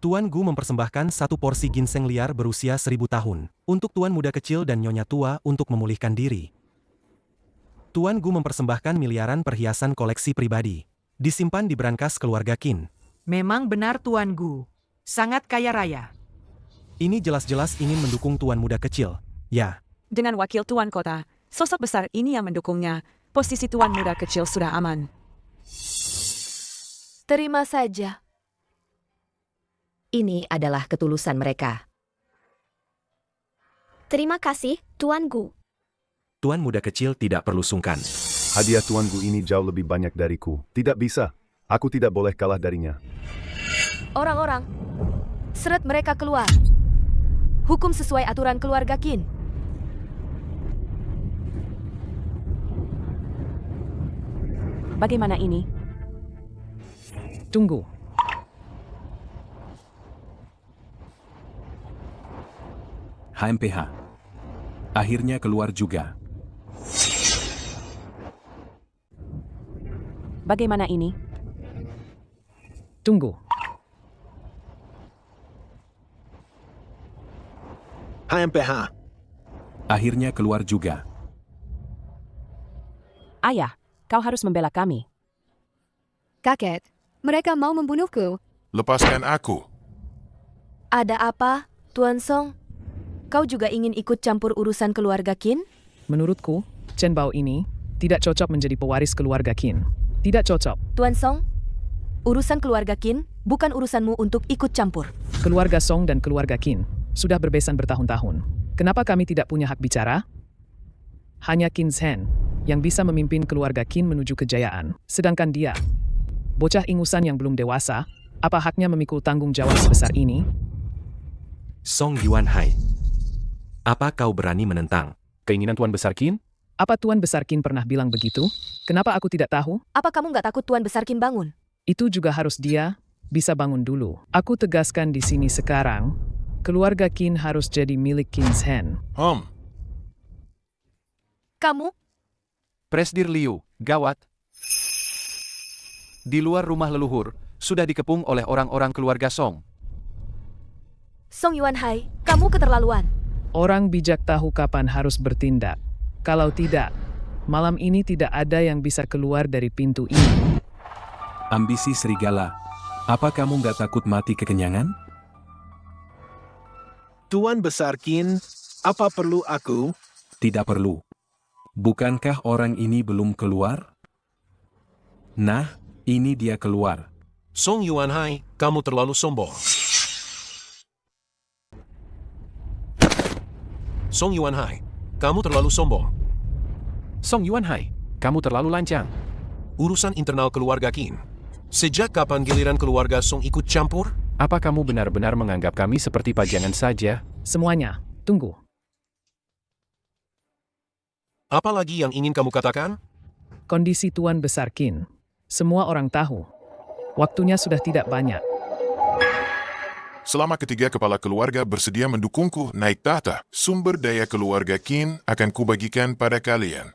Tuan Gu mempersembahkan satu porsi ginseng liar berusia 1000 tahun untuk Tuan muda kecil dan Nyonya tua untuk memulihkan diri. Tuan Gu mempersembahkan miliaran perhiasan koleksi pribadi, disimpan di brankas keluarga Qin. Memang benar Tuan Gu. Sangat kaya raya. Ini jelas-jelas ingin mendukung Tuan muda kecil. Ya, Dengan wakil tuan kota, sosok besar ini yang mendukungnya, posisi tuan muda kecil sudah aman. Terima saja. Ini adalah ketulusan mereka. Terima kasih, Tuan Gu. Tuan muda kecil tidak perlu sungkan. Hadiah Tuan Gu ini jauh lebih banyak dariku. Tidak bisa. Aku tidak boleh kalah darinya. Orang-orang, seret mereka keluar. Hukum sesuai aturan keluarga Qin. Bagaimana ini? Tunggu. HMPH. Akhirnya keluar juga. Bagaimana ini? Tunggu. HMPH. Akhirnya keluar juga. Ayah, kau harus membela kami. kakek, mereka mau membunuhku. Lepaskan aku. Ada apa, Tuan Song? Kau juga ingin ikut campur urusan keluarga Qin? Menurutku, Chen Bao ini tidak cocok menjadi pewaris keluarga Qin. Tidak cocok. Tuan Song, urusan keluarga Qin bukan urusanmu untuk ikut campur. Keluarga Song dan keluarga Qin sudah berbesan bertahun-tahun. Kenapa kami tidak punya hak bicara? Hanya Qin Zhen yang bisa memimpin keluarga Qin menuju kejayaan. Sedangkan dia, bocah ingusan yang belum dewasa, apa haknya memikul tanggung jawab sebesar ini? Song Yuanhai, apa kau berani menentang keinginan Tuan Besar Qin? Apa Tuan Besar Qin pernah bilang begitu? Kenapa aku tidak tahu? Apa kamu nggak takut Tuan Besar Qin bangun? Itu juga harus dia bisa bangun dulu. Aku tegaskan di sini sekarang, keluarga Qin harus jadi milik Qin Zhen. Kamu? Presdir Liu, gawat. Di luar rumah leluhur, sudah dikepung oleh orang-orang keluarga Song. Song Yuanhai, kamu keterlaluan. Orang bijak tahu kapan harus bertindak. Kalau tidak, malam ini tidak ada yang bisa keluar dari pintu ini. Ambisi serigala. Apa kamu nggak takut mati kekenyangan? Tuan Besar Qin, apa perlu aku? Tidak perlu. Bukankah orang ini belum keluar? Nah, ini dia keluar. Song Yuanhai, kamu terlalu sombong. Song Yuanhai, kamu terlalu sombong. Song Yuanhai, kamu terlalu lancang. Urusan internal keluarga Qin. Sejak kapan giliran keluarga Song ikut campur? Apa kamu benar-benar menganggap kami seperti pajangan saja? Semuanya, tunggu. Apa lagi yang ingin kamu katakan? Kondisi Tuan Besar Qin. Semua orang tahu. Waktunya sudah tidak banyak. Selama ketiga kepala keluarga bersedia mendukungku naik tahta, sumber daya keluarga Qin akan kubagikan pada kalian.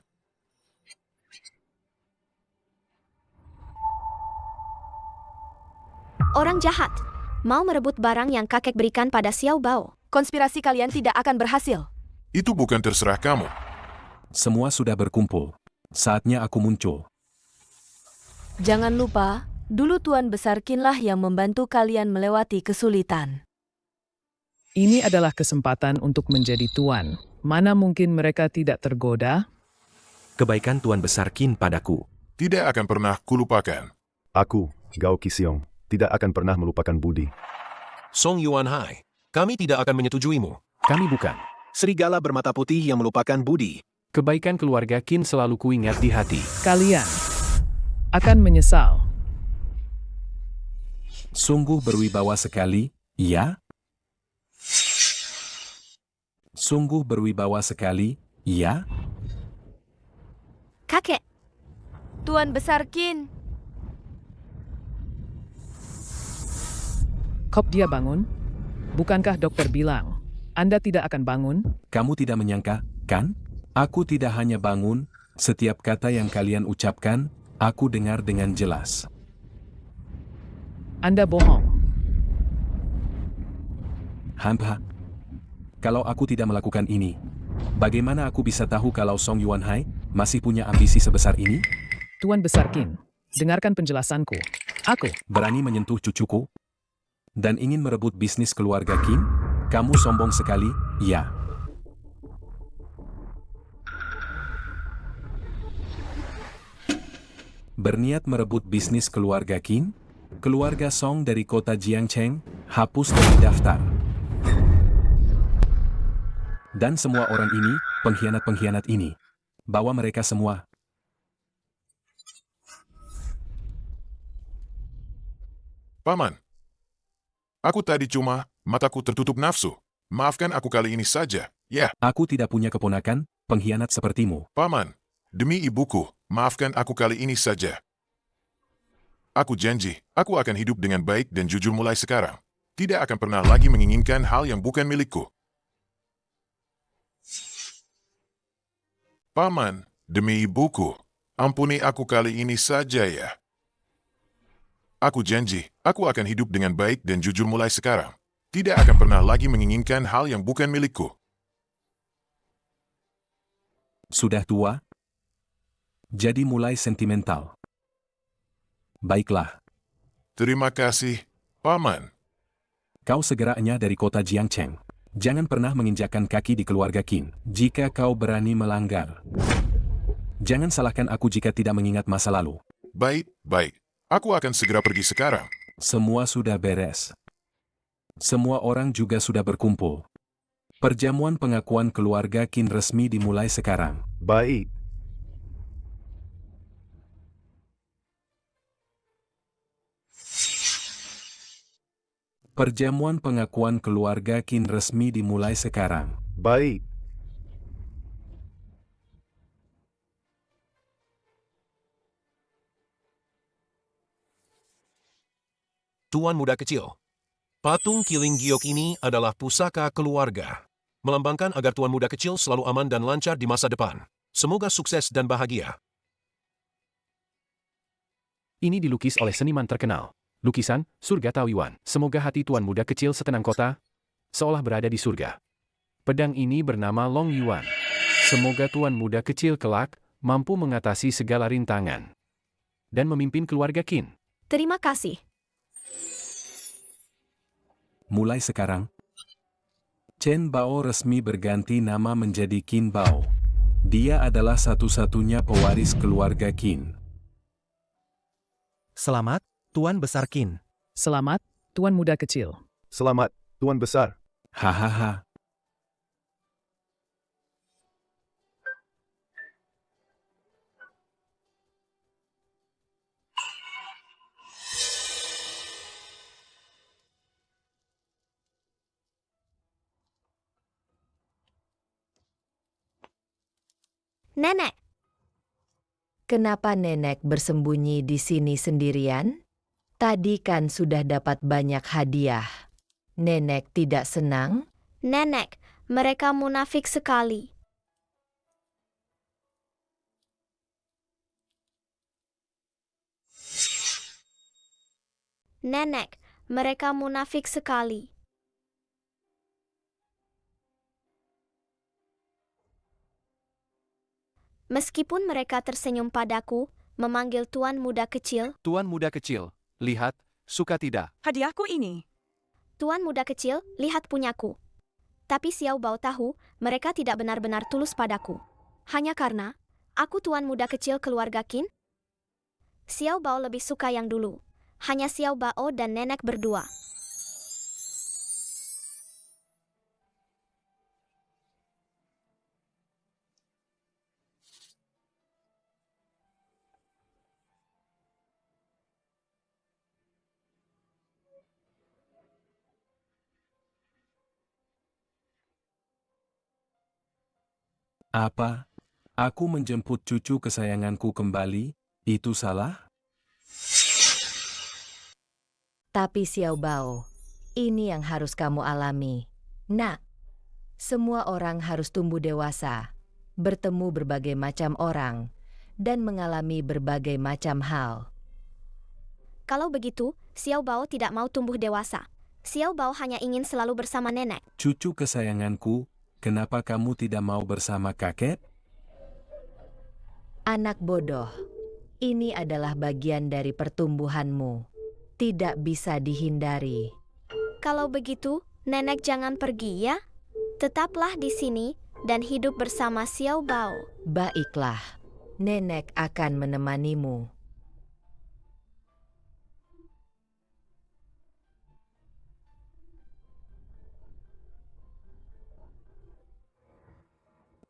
Orang jahat mau merebut barang yang kakek berikan pada Xiao Bao. Konspirasi kalian tidak akan berhasil. Itu bukan terserah kamu. Semua sudah berkumpul. Saatnya aku muncul. Jangan lupa, dulu Tuan Besar Qin lah yang membantu kalian melewati kesulitan. Ini adalah kesempatan untuk menjadi tuan. Mana mungkin mereka tidak tergoda? Kebaikan Tuan Besar Qin padaku tidak akan pernah kulupakan. Aku, Gao Qisiong, tidak akan pernah melupakan budi. Song Yuanhai, kami tidak akan menyetujuimu. Kami bukan. Serigala bermata putih yang melupakan budi. Kebaikan keluarga Qin selalu kuingat di hati. Kalian akan menyesal. Sungguh berwibawa sekali, ya? Sungguh berwibawa sekali, ya? Kakek, Tuan Besar Qin. Kop dia bangun? Bukankah dokter bilang, Anda tidak akan bangun? Kamu tidak menyangka, kan? Aku tidak hanya bangun, setiap kata yang kalian ucapkan, aku dengar dengan jelas. Anda bohong. Hampa. Kalau aku tidak melakukan ini, bagaimana aku bisa tahu kalau Song Yuanhai masih punya ambisi sebesar ini? Tuan Besar Qin, dengarkan penjelasanku. Aku berani menyentuh cucuku dan ingin merebut bisnis keluarga Qin? Kamu sombong sekali, ya. Berniat merebut bisnis keluarga Qin? Keluarga Song dari kota Jiangcheng, hapus dari daftar. Dan semua orang ini, pengkhianat-pengkhianat ini. Bawa mereka semua. Paman, aku tadi cuma, mataku tertutup nafsu. Maafkan aku kali ini saja, ya. Aku tidak punya keponakan, pengkhianat sepertimu. Paman, demi ibuku, maafkan aku kali ini saja. Aku janji, aku akan hidup dengan baik dan jujur mulai sekarang. Tidak akan pernah lagi menginginkan hal yang bukan milikku. Paman, demi ibuku, ampuni aku kali ini saja ya. Aku janji, aku akan hidup dengan baik dan jujur mulai sekarang. Tidak akan pernah lagi menginginkan hal yang bukan milikku. Sudah tua? Jadi mulai sentimental. Baiklah. Terima kasih, Paman. Kau segera enyah dari kota Jiangcheng. Jangan pernah menginjakkan kaki di keluarga Qin. Jika kau berani melanggar. Jangan salahkan aku jika tidak mengingat masa lalu. Baik, baik. Aku akan segera pergi sekarang. Semua sudah beres. Semua orang juga sudah berkumpul. Perjamuan pengakuan keluarga Qin resmi dimulai sekarang. Baik. Perjamuan pengakuan keluarga Qin resmi dimulai sekarang. Baik. Tuan muda kecil, patung Kiling Giok ini adalah pusaka keluarga. Melambangkan agar tuan muda kecil selalu aman dan lancar di masa depan. Semoga sukses dan bahagia. Ini dilukis oleh seniman terkenal. Lukisan, Surga Taoyuan. Semoga hati tuan muda kecil setenang kota, seolah berada di surga. Pedang ini bernama Long Yuan. Semoga tuan muda kecil kelak, mampu mengatasi segala rintangan. Dan memimpin keluarga Qin. Terima kasih. Mulai sekarang, Chen Bao resmi berganti nama menjadi Qin Bao. Dia adalah satu-satunya pewaris keluarga Qin. Selamat, Tuan Besar Qin. Selamat, Tuan Muda Kecil. Selamat, Tuan Besar. Hahaha. Nenek, Kenapa Nenek bersembunyi di sini sendirian? Tadi kan sudah dapat banyak hadiah. Nenek tidak senang? Nenek, mereka munafik sekali. Nenek, mereka munafik sekali. Meskipun mereka tersenyum padaku, memanggil Tuan Muda Kecil, Tuan Muda Kecil, lihat, suka tidak? Hadiahku ini. Tuan Muda Kecil, lihat punyaku. Tapi Xiao Bao tahu, mereka tidak benar-benar tulus padaku. Hanya karena, aku Tuan Muda Kecil keluarga Qin. Xiao Bao lebih suka yang dulu. Hanya Xiao Bao dan Nenek berdua. Apa? Aku menjemput cucu kesayanganku kembali? Itu salah? Tapi Xiao Bao, ini yang harus kamu alami. Nak, semua orang harus tumbuh dewasa, bertemu berbagai macam orang, dan mengalami berbagai macam hal. Kalau begitu, Xiao Bao tidak mau tumbuh dewasa. Xiao Bao hanya ingin selalu bersama nenek. Cucu kesayanganku, kenapa kamu tidak mau bersama kakek? Anak bodoh, ini adalah bagian dari pertumbuhanmu. Tidak bisa dihindari. Kalau begitu, nenek jangan pergi ya. Tetaplah di sini dan hidup bersama Xiao Bao. Baiklah, nenek akan menemanimu.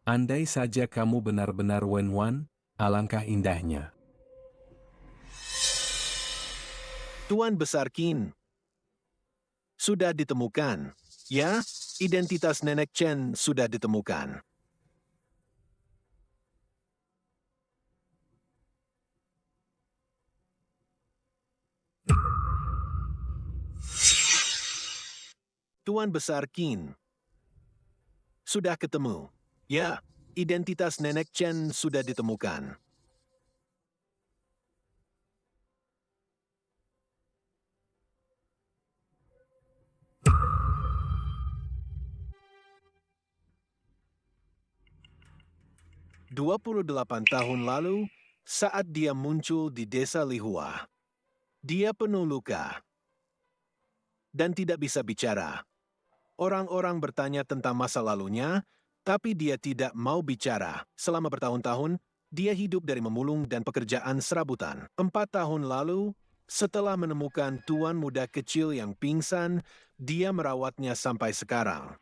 Andai saja kamu benar-benar Wenwan, alangkah indahnya. Tuan Besar Qin. Sudah ditemukan. Ya, identitas Nenek Chen sudah ditemukan. Tuan Besar Qin. Sudah ketemu. Ya, identitas Nenek Chen sudah ditemukan. "28 tahun lalu, saat dia muncul di desa Lihua, dia penuh luka dan tidak bisa bicara. Orang-orang bertanya tentang masa lalunya, tapi dia tidak mau bicara. Selama bertahun-tahun, dia hidup dari memulung dan pekerjaan serabutan. 4 tahun lalu, setelah menemukan tuan muda kecil yang pingsan, dia merawatnya sampai sekarang.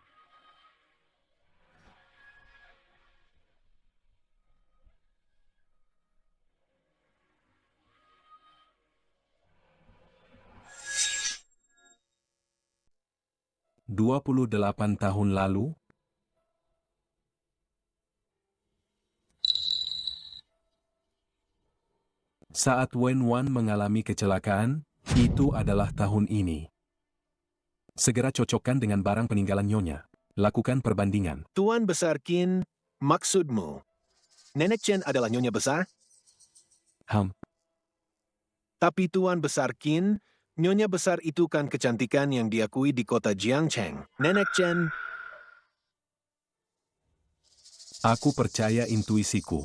"28 tahun lalu?" Saat Wenwan mengalami kecelakaan, itu adalah tahun ini. Segera cocokkan dengan barang peninggalan Nyonya. Lakukan perbandingan. Tuan Besar Qin, maksudmu, Nenek Chen adalah Nyonya Besar? Tapi Tuan Besar Qin, Nyonya Besar itu kan kecantikan yang diakui di kota Jiangcheng. Nenek Chen... Aku percaya intuisiku.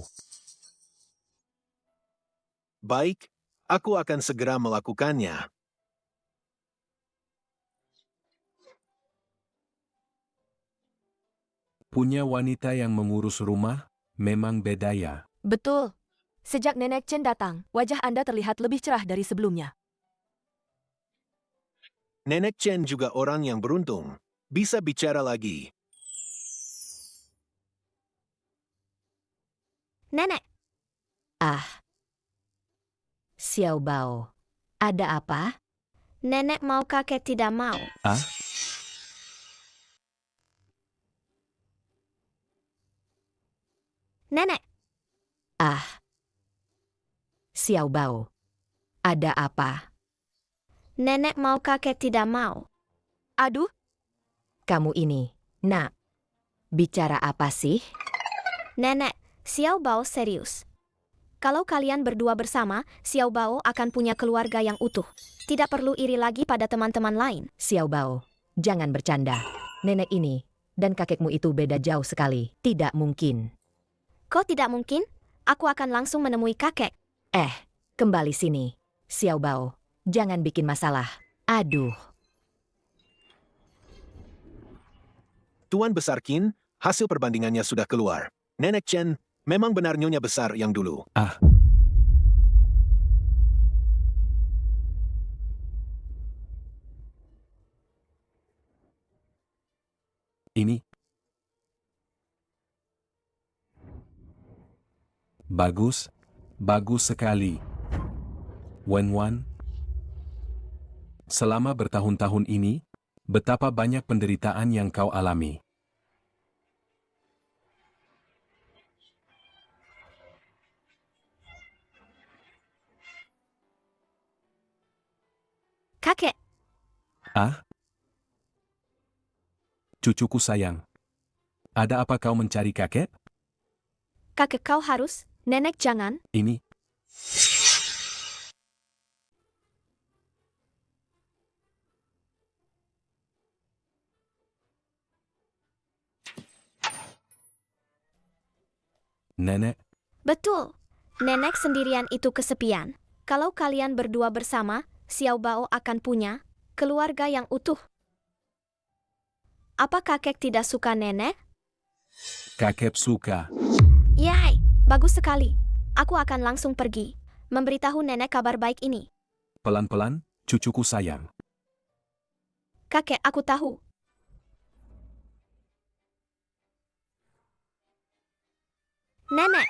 Baik, aku akan segera melakukannya. Punya wanita yang mengurus rumah, memang beda ya. Betul. Sejak Nenek Chen datang, wajah Anda terlihat lebih cerah dari sebelumnya. Nenek Chen juga orang yang beruntung. Bisa bicara lagi. Nenek, Xiao Bao, ada apa? nenek mau kakek tidak mau. Ah? Nenek, Xiao Bao, ada apa? nenek mau kakek tidak mau. Aduh, Kamu ini, nak, bicara apa sih? Nenek, Xiao Bao serius. Kalau kalian berdua bersama, Xiao Bao akan punya keluarga yang utuh. Tidak perlu iri lagi pada teman-teman lain. Xiao Bao, jangan bercanda. Nenek ini dan kakekmu itu beda jauh sekali. Tidak mungkin. Kok tidak mungkin? Aku akan langsung menemui kakek. Kembali sini. Xiao Bao, jangan bikin masalah. Aduh. Tuan Besar Qin, hasil perbandingannya sudah keluar. Nenek Chen memang benar nyonya besar yang dulu. Ini. Bagus, bagus sekali. Wan, selama bertahun-tahun ini, betapa banyak penderitaan yang kau alami. Kakek, Cucuku sayang. Ada apa kau mencari kakek? kakek kau harus, nenek jangan. Ini. Nenek, Betul, nenek sendirian itu kesepian. Kalau kalian berdua bersama, Xiao Bao akan punya keluarga yang utuh. Apa kakek tidak suka nenek? kakek suka. Yay, bagus sekali. Aku akan langsung pergi, memberitahu nenek kabar baik ini. Pelan-pelan, cucuku sayang. Kakek, aku tahu. Nenek.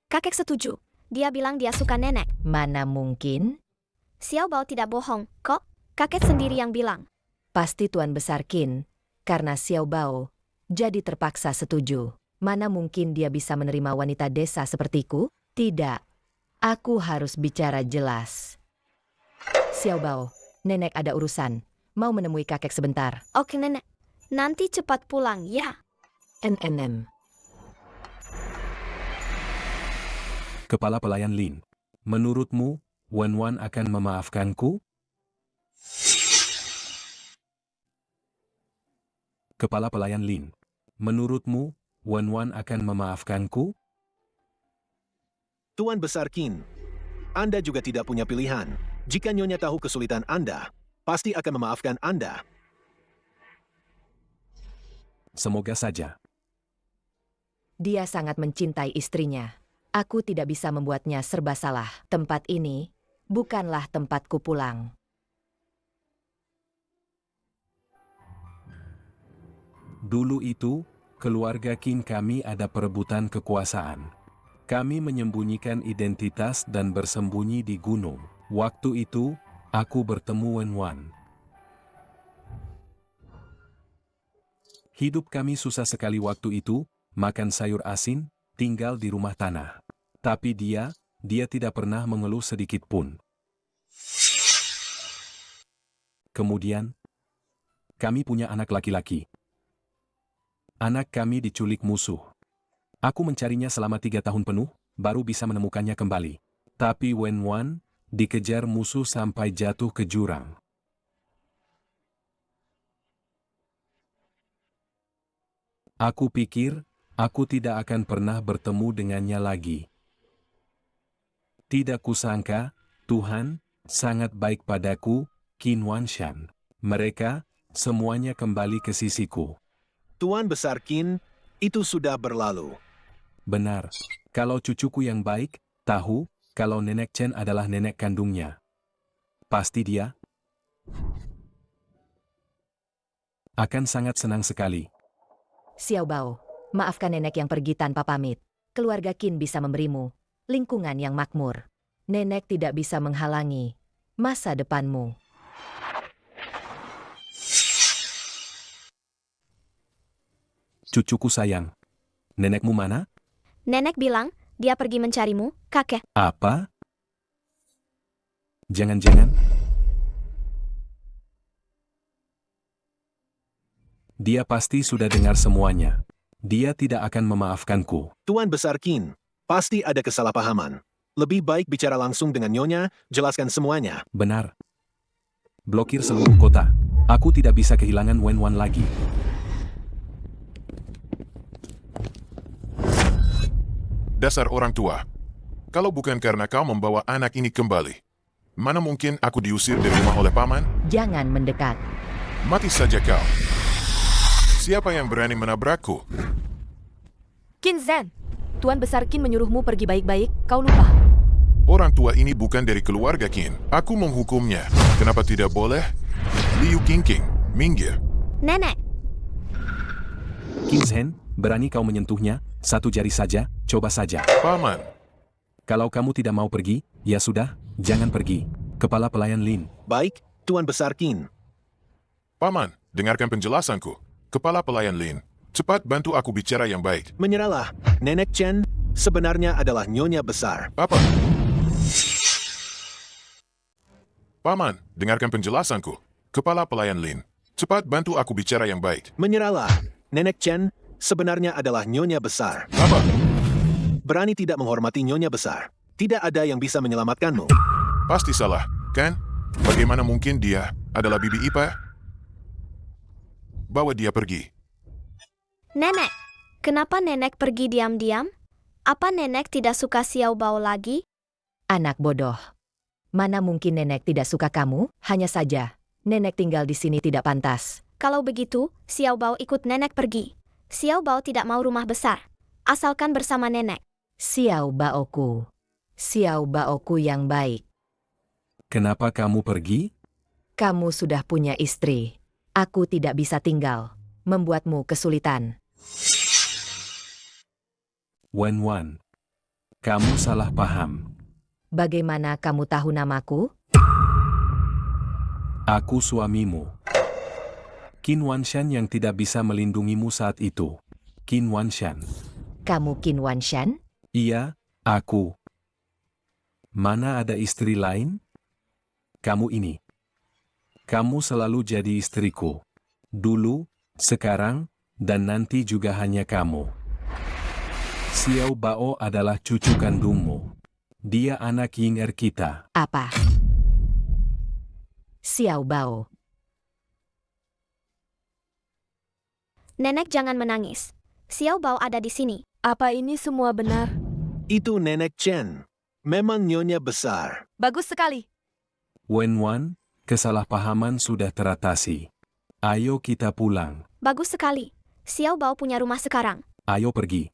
Kakek setuju. Dia bilang dia suka nenek. Mana mungkin? Xiao Bao tidak bohong, kok. Kakek sendiri yang bilang. Pasti Tuan Besar Qin. Karena Xiao Bao jadi terpaksa setuju. Mana mungkin dia bisa menerima wanita desa sepertiku? Tidak. Aku harus bicara jelas. Xiao Bao, nenek ada urusan. Mau menemui kakek sebentar. Oke nenek. Nanti cepat pulang, ya. NNM. Kepala Pelayan Lin. Menurutmu, Wan akan memaafkanku? Kepala Pelayan Lin. Menurutmu, Wan akan memaafkanku? Tuan Besar Qin, Anda juga tidak punya pilihan. Jika nyonya tahu kesulitan Anda, pasti akan memaafkan Anda. Semoga saja. Dia sangat mencintai istrinya. Aku tidak bisa membuatnya serba salah. Tempat ini bukanlah tempatku pulang. Dulu itu, keluarga Qin kami ada perebutan kekuasaan. Kami menyembunyikan identitas dan bersembunyi di gunung. Waktu itu, aku bertemu Wan. Hidup kami susah sekali waktu itu, makan sayur asin, tinggal di rumah tanah. Tapi dia tidak pernah mengeluh sedikit pun. Kemudian, kami punya anak laki-laki. Anak kami diculik musuh. Aku mencarinya selama 3 tahun penuh, baru bisa menemukannya kembali. Tapi Wan dikejar musuh sampai jatuh ke jurang. Aku pikir, aku tidak akan pernah bertemu dengannya lagi. Tidak kusangka, Tuhan sangat baik padaku, Qin Wanshan. Mereka semuanya kembali ke sisiku. Tuan Besar Qin, Itu sudah berlalu. Benar. Kalau cucuku yang baik, tahu, kalau Nenek Chen adalah nenek kandungnya. Pasti dia akan sangat senang sekali. Xiao Bao, maafkan nenek yang pergi tanpa pamit. Keluarga Qin bisa memberimu lingkungan yang makmur. Nenek tidak bisa menghalangi masa depanmu. Cucuku sayang. Nenekmu mana? Nenek bilang, dia pergi mencarimu, kakek. Apa? Jangan-jangan dia pasti sudah dengar semuanya. Dia tidak akan memaafkanku. Tuan Besar Qin, pasti ada kesalahpahaman. Lebih baik bicara langsung dengan Nyonya, jelaskan semuanya. Benar. Blokir seluruh kota. Aku tidak bisa kehilangan Wenwan lagi. Dasar orang tua. Kalau bukan karena kau membawa anak ini kembali, mana mungkin aku diusir dari rumah oleh paman? Jangan mendekat. Mati saja kau. Siapa yang berani menabrakku? Qin Zhen, Tuan Besar Qin menyuruhmu pergi baik-baik, kau lupa. Orang tua ini bukan dari keluarga Qin. Aku menghukumnya. Kenapa tidak boleh? Liu Qingqing, minggir. Nenek, Qin Zhen, berani kau menyentuhnya? Satu jari saja, coba saja. Paman. Kalau kamu tidak mau pergi, ya sudah, jangan pergi. Kepala pelayan Lin. Baik, Tuan Besar Qin. Paman, dengarkan penjelasanku. Kepala pelayan Lin, cepat bantu aku bicara yang baik. Menyerahlah, Nenek Chen sebenarnya adalah Nyonya Besar. Apa? Paman, dengarkan penjelasanku. Kepala pelayan Lin, cepat bantu aku bicara yang baik. Menyerahlah, Nenek Chen sebenarnya adalah Nyonya Besar. Apa? Berani tidak menghormati Nyonya Besar. Tidak ada yang bisa menyelamatkanmu. Pasti salah, kan? Bagaimana mungkin dia adalah bibi Ipa? Bawa dia pergi. Nenek, kenapa Nenek pergi diam-diam? Apa Nenek tidak suka Xiao Bao lagi? Anak bodoh. Mana mungkin Nenek tidak suka kamu? Hanya saja, Nenek tinggal di sini tidak pantas. Kalau begitu, Xiao Bao ikut Nenek pergi. Xiao Bao tidak mau rumah besar. Asalkan bersama Nenek. Xiao Baoku. Xiao Baoku yang baik. Kenapa kamu pergi? Kamu sudah punya istri. Aku tidak bisa tinggal. Membuatmu kesulitan. Wenwan, kamu salah paham. Bagaimana kamu tahu namaku? Aku suamimu. Qin Wanshan yang tidak bisa melindungimu saat itu. Qin Wanshan. Kamu Qin Wanshan? Iya, aku. Mana ada istri lain? Kamu ini. Kamu selalu jadi istriku. Dulu, sekarang, dan nanti juga hanya kamu. Xiao Bao adalah cucu kandungmu. Dia anak Yinger kita. Apa? Xiao Bao. Nenek jangan menangis. Xiao Bao ada di sini. Apa ini semua benar? Itu Nenek Chen. Memang Nyonya Besar. Bagus sekali. Wenwan, kesalahpahaman sudah teratasi. Ayo kita pulang. Bagus sekali. Xiao Bao punya rumah sekarang. Ayo pergi.